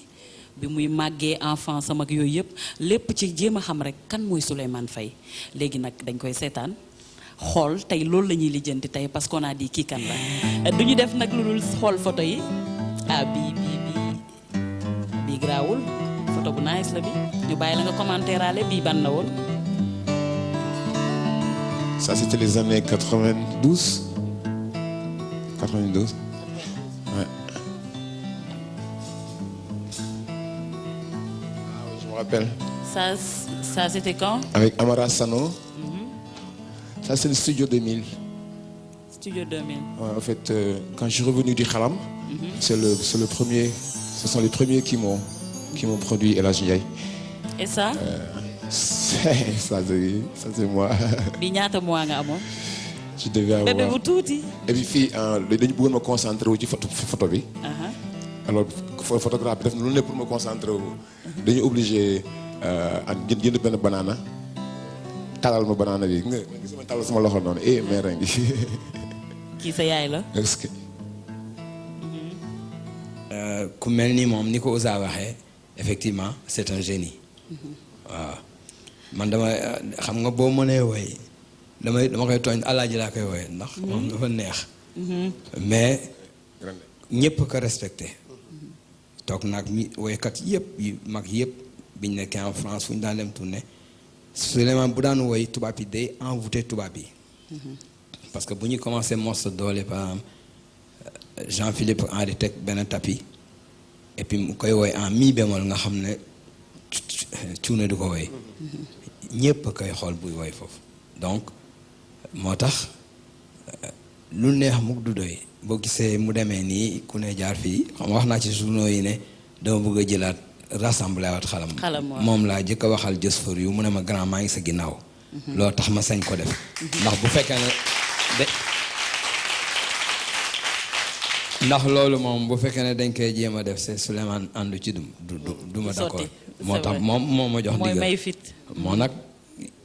bi muy màggee enfant sama ak yooyu yëpp lépp ci jéem a xam rek kan mooy Souleymane Faye léegi nag dañ koy seetaan xool tey loolu la ñuy lijjanti tey parce qu'on a dit kii kan la du ñu def nag lu dul xool photo yi ah bii garaawul photo bu nice la bi ñu bàyyi la nga commentaire ale bii ban la woon. Ça, c'était les années 92. 92. Ouais. Ah oui, je me rappelle. Ça c'était quand? Avec Amara Sano. Ça, c'est le Studio 2000. Studio 2000. Ouais, en fait, quand je suis revenu du Khalam, c'est le premier. Ce sont les premiers qui m'ont produit El Hadj Ndiaye. Et ça? Ça c'est moi. bi ñaata mois nga amoon. je devais avoir bébé bu tuuti. et puis fii dañu bëggoon ma concentré wu ci photo bi. alors photographe bi def na lu ne pour ma concentré wu. dañu obligé jënd benn banana talal ma banana bi nga gis ma talal sama loxo noonu mère ngi. kii sa yaay la. est-ce que. ku mel ni moom ni ko Ouza waxee effectivement c'est un génie. waaw man dama xam nga boo mënee woy dama koy tooñ alaaji laa koy woy ndax moom dafa neex mais ñëpp ko respecté toog naag mi woykat yëpp yu mag yëpp biñ nekkee en France fu ñu daan dem tournée Souleymane bu daan woy tubaab yi day envoûté tubaab yi parce que bu ñu commencé mos doole par exemple Jean-Philippe Henri teg benn tapis et puis mu koy woy en mi bémol nga xam ne cuune du ko woy ñépp koy xool buy woy foofu donc moo tax lu neex mukk du doy boo gisee mu demee nii ku ne jaar fii xam wax naa ci journaux yi ne dama bëgg a jëlaat rassemblé waat xalam moom laa jëkk a waxal Just for You mu ne ma grand maa ngi sa ginnaaw loolu tax ma sañ ko def ndax bu fekkee ne ndax loolu moom bu fekkee ne dañ koy jéem a def c'est Souleymane àndu ci du ma d'accord moo tax moo ma jox ndigal may fit moo nag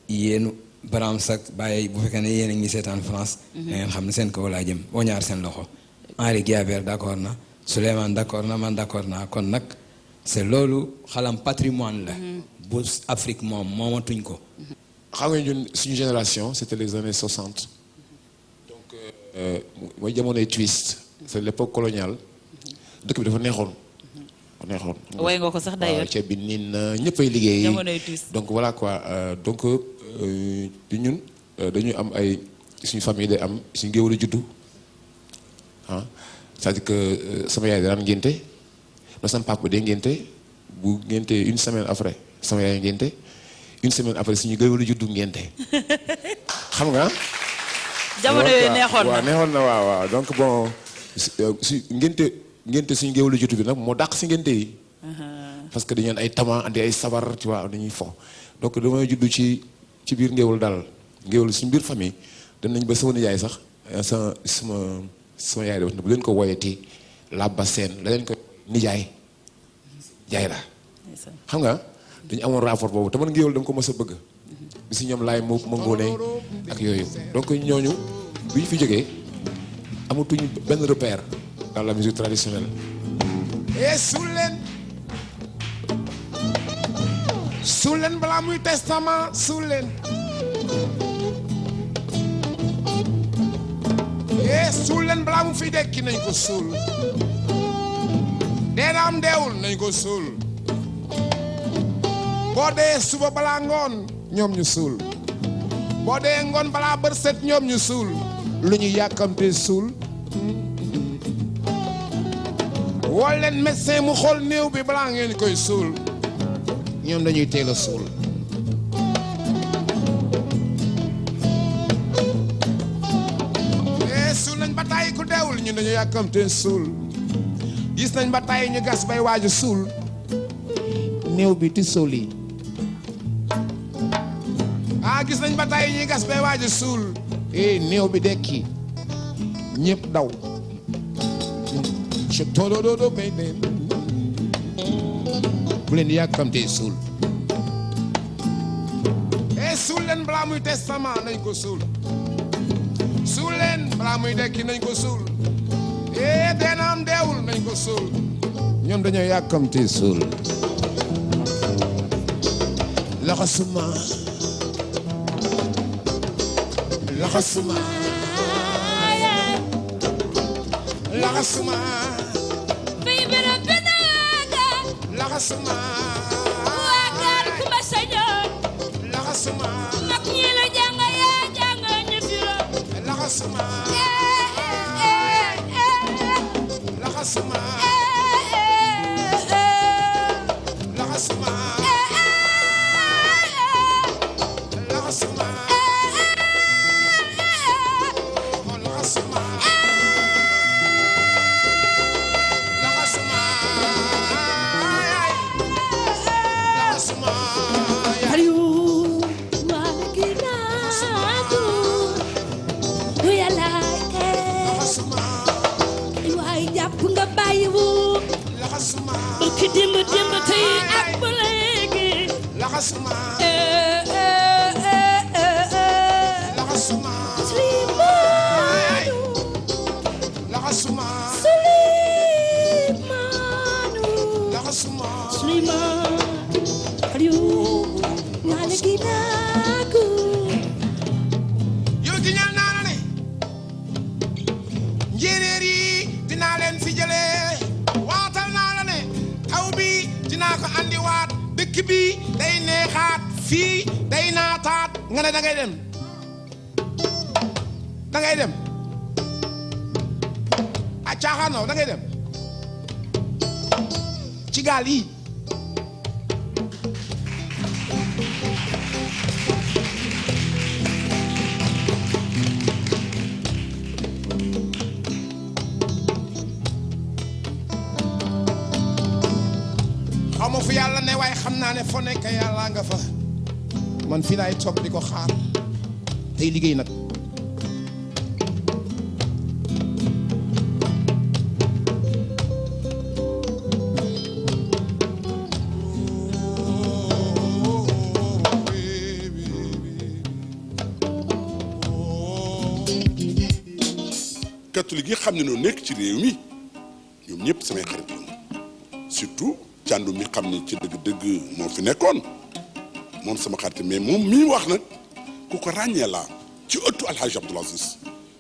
yéen Baram Sak bàyyi bu fekkee ne yéen a ngi seetaan France da ngeen xam ne seen kaw laa jëm boo ñaar seen loxo Henri Guiabert d'accord na Souleymane d'accord na man d'accord naa kon nag c'est loolu xalam patrimoine la bu Afrique moom moomatuñ ko xam nga ñun suñu génération c'était les années 60 donc mooy jamonoy twist c'est l'époque coloniale dëkk bi dafa neexoon way nga ko sax d'ailleurs ceeb bi niin na ñëppay liggéey jamonoy twist donc voilà quoi donc ñun dañu am ay suñu famille day am suñu géwél a juddu c'est-à-dire que sama yaay daan ngénte no sama papa day ngénte bu ngénte une semaine après sama yaay ngénte une semaine après suñu géwél a juddu ngénte xam nga jamono yooyu neexoon na waaw neexoon na waaw donc bon si ngénte suñu géwél a juddu bi nag moo dàq si ngénte yi parce que dañu ay tama andi ay sabar tu vois dañuy fo donc damay juddu ci biir ngéwél daal ngéwél suñu biir famille dem nañ ba sama nijaay sax sama yaay wax ne bu leen ko woyati Laba Seen la leen ko nijaay jaay la xam nga dañu amoon rapport boobu te man ngéwél dama ko mës a bëgg bi si ñoom laay ma ngoone ak yooyu donc ñooñu bi ñu fi jógee amatuñu benn repère dans la musique traditionnelle. et suul leen balaa muy testament suul leen suul leen balaa mu fi dekki nañ ko suul deena am deewul nañ ko suul boo dee suba balaa ngoon ñoom ñu suul boo dee ngoon balaa bër set ñoom ñu suul lu ñu yàkkamte suul woo leen médecin mu xool néew bi balaa ngeen koy suul ñoom dañuy teel a suul suul nañ ba tàyyi ku deewul ñun dañu yàkkamte suul gis nañ ba tàyyi ñu gas bay waaju suul néew bi ti suul yi gis nañ ba tàyyi ñuy gas bay waaju suul néew bi dekki ñëpp daw ci toloodo bay leen bu leen yàkkamtee suul suul leen balaa muy testament nañ ko suul suul leen balaa muy dekki nañ ko suul deena am deewul nañ ko suul ñoom dañoo yàkkamtee suul laxasuma laxasuma laxasuma laxasuma waakar kuma sañoon laxasuma mag ñi la jàng yaa jàng ñu fi la laxasuma laxasuma laxasuma laxasuma laxasuma ki dimb tey ak ba léegi laxasuma laxasuma Slimanu laxasuma Slimanu laxasuma Slimanu Aliou naa la ginaagu yow gi ñaan naa la ne njéeréer yi dinaa leen fi jëlee waatal naa la ne taw bi dinaa ko andiwaat dëkk bi day neexaat fii day naataat nga ne da ngay dem da ngay dem a caaxaanoo da ngay dem ci gaal yi xaw ma fu yàlla ne waaye xam naa ne foo nekk yàlla nga fa man fii laay toog di ko xaar tey liggéey nag catholique yi xam ne noo nekk ci réew mi ñoom ñëpp samay xarit la surtout càndu mi xam ni ci dëgg-dëgg moo fi nekkoon moom sama xarit mais moom mii wax nag ku ko ràññee laa ci ëttu Alhaji Abdoul Aziz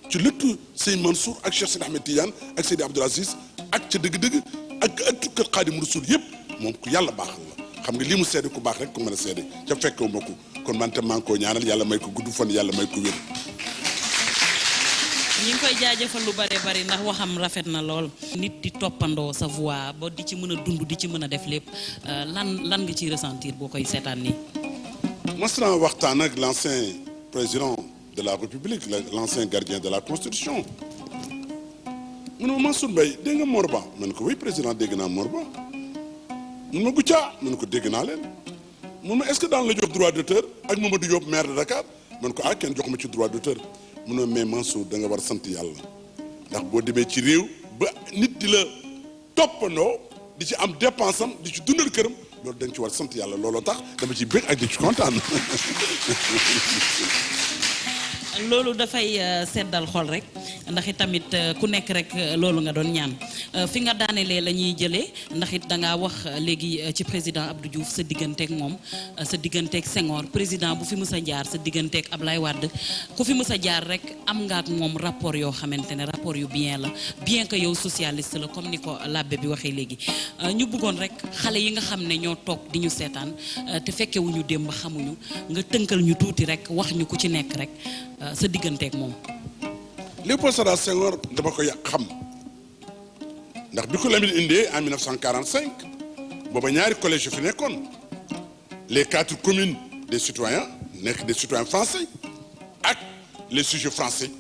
ci lëttu Sëñ Mansour ak Cheikh Seydi Ahmed Tidiane ak Seydi Abdoul Aziz ak ca dëgg-dëgg ak ëttu kër Xaadimu Rasuul yëpp moom ku yàlla baaxal la xam nga lii mu seede ku baax rek ku mën a seede ca fekkewu ma ko kon man tam maa ngi koo ñaanal yàlla may ko gudd fan yàlla may ko wér. ñi ngi koy jaajëfal lu bare bari ndax waxam rafet na lool. nit di toppandoo sa voix ba di ci mën a dund di ci mën a def lépp lan nga ciy ressentir boo koy seetaan nii. mas naa waxtaan ak l'ancien président de la République l'ancien gardien de la Constitution mu ne ma Mansour Mbaye dégg nga Morba ma ne ko oui président dégg naa Morba mun ma Gouthia ma ne ko dégg naa leen mun ma est-ce que daan la jox droit d'auteur ak Mamadou Diop maire de Dakar man ko kenn joxuma ci droit d'auteur mu ne mais Mansour da nga war sant yàlla ndax boo demee ci réew ba nit di la toppandoo di ci am dépense am di ci dundal këram loolu da nga ci war sant yàlla looloo tax dama ci bëgg ak di ci kontaan. loolu dafay seddal xol rek ndax it tamit ku nekk rek loolu nga doon ñaan fi nga daanelee la ñuy jëlee ndax it da ngaa wax léegi ci président Abdou Diouf sa digganteeg moom sa digganteeg Senghor président bu fi mës a jaar sa digganteeg Ablaye Wade ku fi mës a jaar rek am nga ak moom rapport yoo xamante ne rapport yu bien la bien que yow socialiste la comme ni ko labbe bi waxee léegi ñu bëggoon rek xale yi nga xam ne ñoo toog di ñu seetaan te fekkewuñu démb xamuñu nga tënkal ñu tuuti rek wax ñu ku ci nekk rek sa digganteeg moom. Léopold Sédar Senghor dama ko xam ndax bi ko Lamine indee en 1945 booba ñaari collège yu fi nekkoon les 4 communes des citoyens nekk des citoyens français ak les sujets français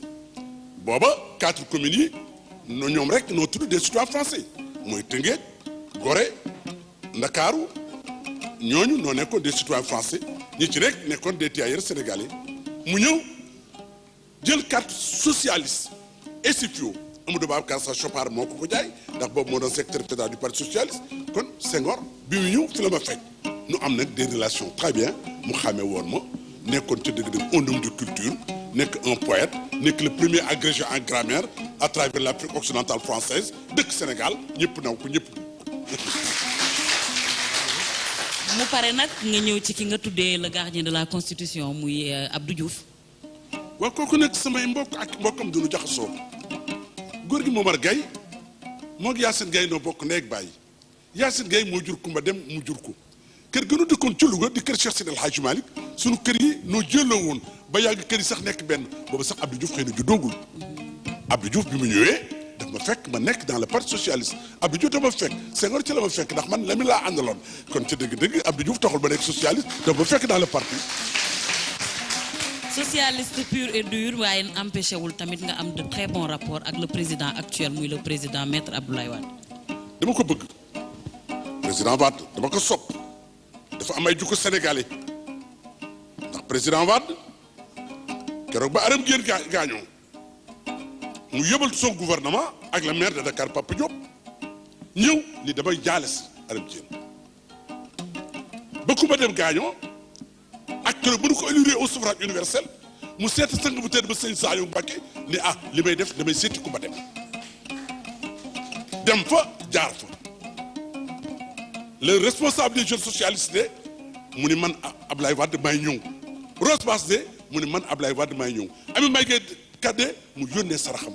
booba 4 communes yi ñoom rek noo tudd des citoyens français mooy Tëngéej Gorée Ndakaaru ñooñu noo nekkoon des citoyens français ñi ci rek nekkoon des tirailleurs sénégalais mu ñëw jël carte socialiste SFIO Amadou Babacar Sa Chopard moo ko jaay ndax boobu moo doon secrétaire fédéral du parti socialiste kon Senghor bi mu ñëw fi la ma fekk nu am nag des relations très bien mu xamee woon ma nekkoon ca dëgg-dëgg un homme de culture nekk un poète nekk le premier agrégé en grammaire à travers l'Afrique occidentale française dëkk Sénégal ñëpp naw ko ñëpp. mu pare nag nga ñëw ci ki nga tuddee le gardien de la constitution muy Abdou Diouf. waaw kooku nag samay mbokk ak mbokkam duñu jaxasoo góor gi Momar Gaye moo gi Yacine Gaye noo bokk neeg bàyyi Yacine Gaye moo jur Kumba Dem mu jur ko kër gënu dëkkoon ci Louga di kër Cheikh Seydi El Hadji Malick sunu kër yi noo jëloo woon ba yàgg kër yi sax nekk benn boobu sax Abdou Diouf xëy na juddoogul Abdou Diouf bi mu ñëwee daf ma fekk ma nekk dans le parti socialiste Abdou Diouf dama fekk Senghor ci la ma fekk ndax man Lamine laa àndaloon kon ci dëgg-dëgg Abdou Diouf taxul ba nekk socialiste dafa ma fekk dans le parti. socialiste pur et dur waaye empêché wul tamit nga am de très bons rapports ak le président actuel muy le président maître Abdoulaye Wade. dama ko bëgg président Wade dama ko sopp dafa am ay jukko sénégalais ndax président Wade keroog ba Aram Guèye gaañoo mu yëbal son gouvernement ak le maire de Dakar Papa Diop ñëw ni damay jaale si Aram Guèye ba Kumba Dem gaañoo. ak keroog bu ñu ko élire au suffrage universel mu seet sang bu tedd ba sëñ Saliou Mbacké ni li may def damay seeti Kumba dem fa jaar fa le responsable des jeunes socialistes de mu ni man Ablaye Wade may ñëw Rose Bass de mu ni man Ablaye Wade may ñëw Ami May Gueye Kadde mu yónnee saraxam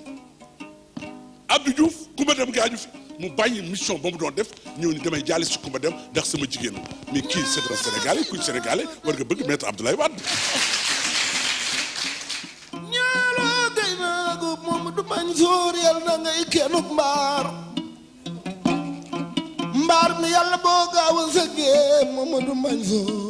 Abdou Diouf Kumba Dem gaañu fi mu bàyyi mission ba mu doon def ñëw ni damay jaale si Kumba Dem ndax sama jigéen mais kii c'est un Sénégalais kuy Sénégalais war nga bëgg maître Abdoulaye Wade. ñaara gay naagu Mamadou Mansour yàlla na ngay keenuk mbaar mi yàlla boo gaaw a sëggee Mamadou Mansour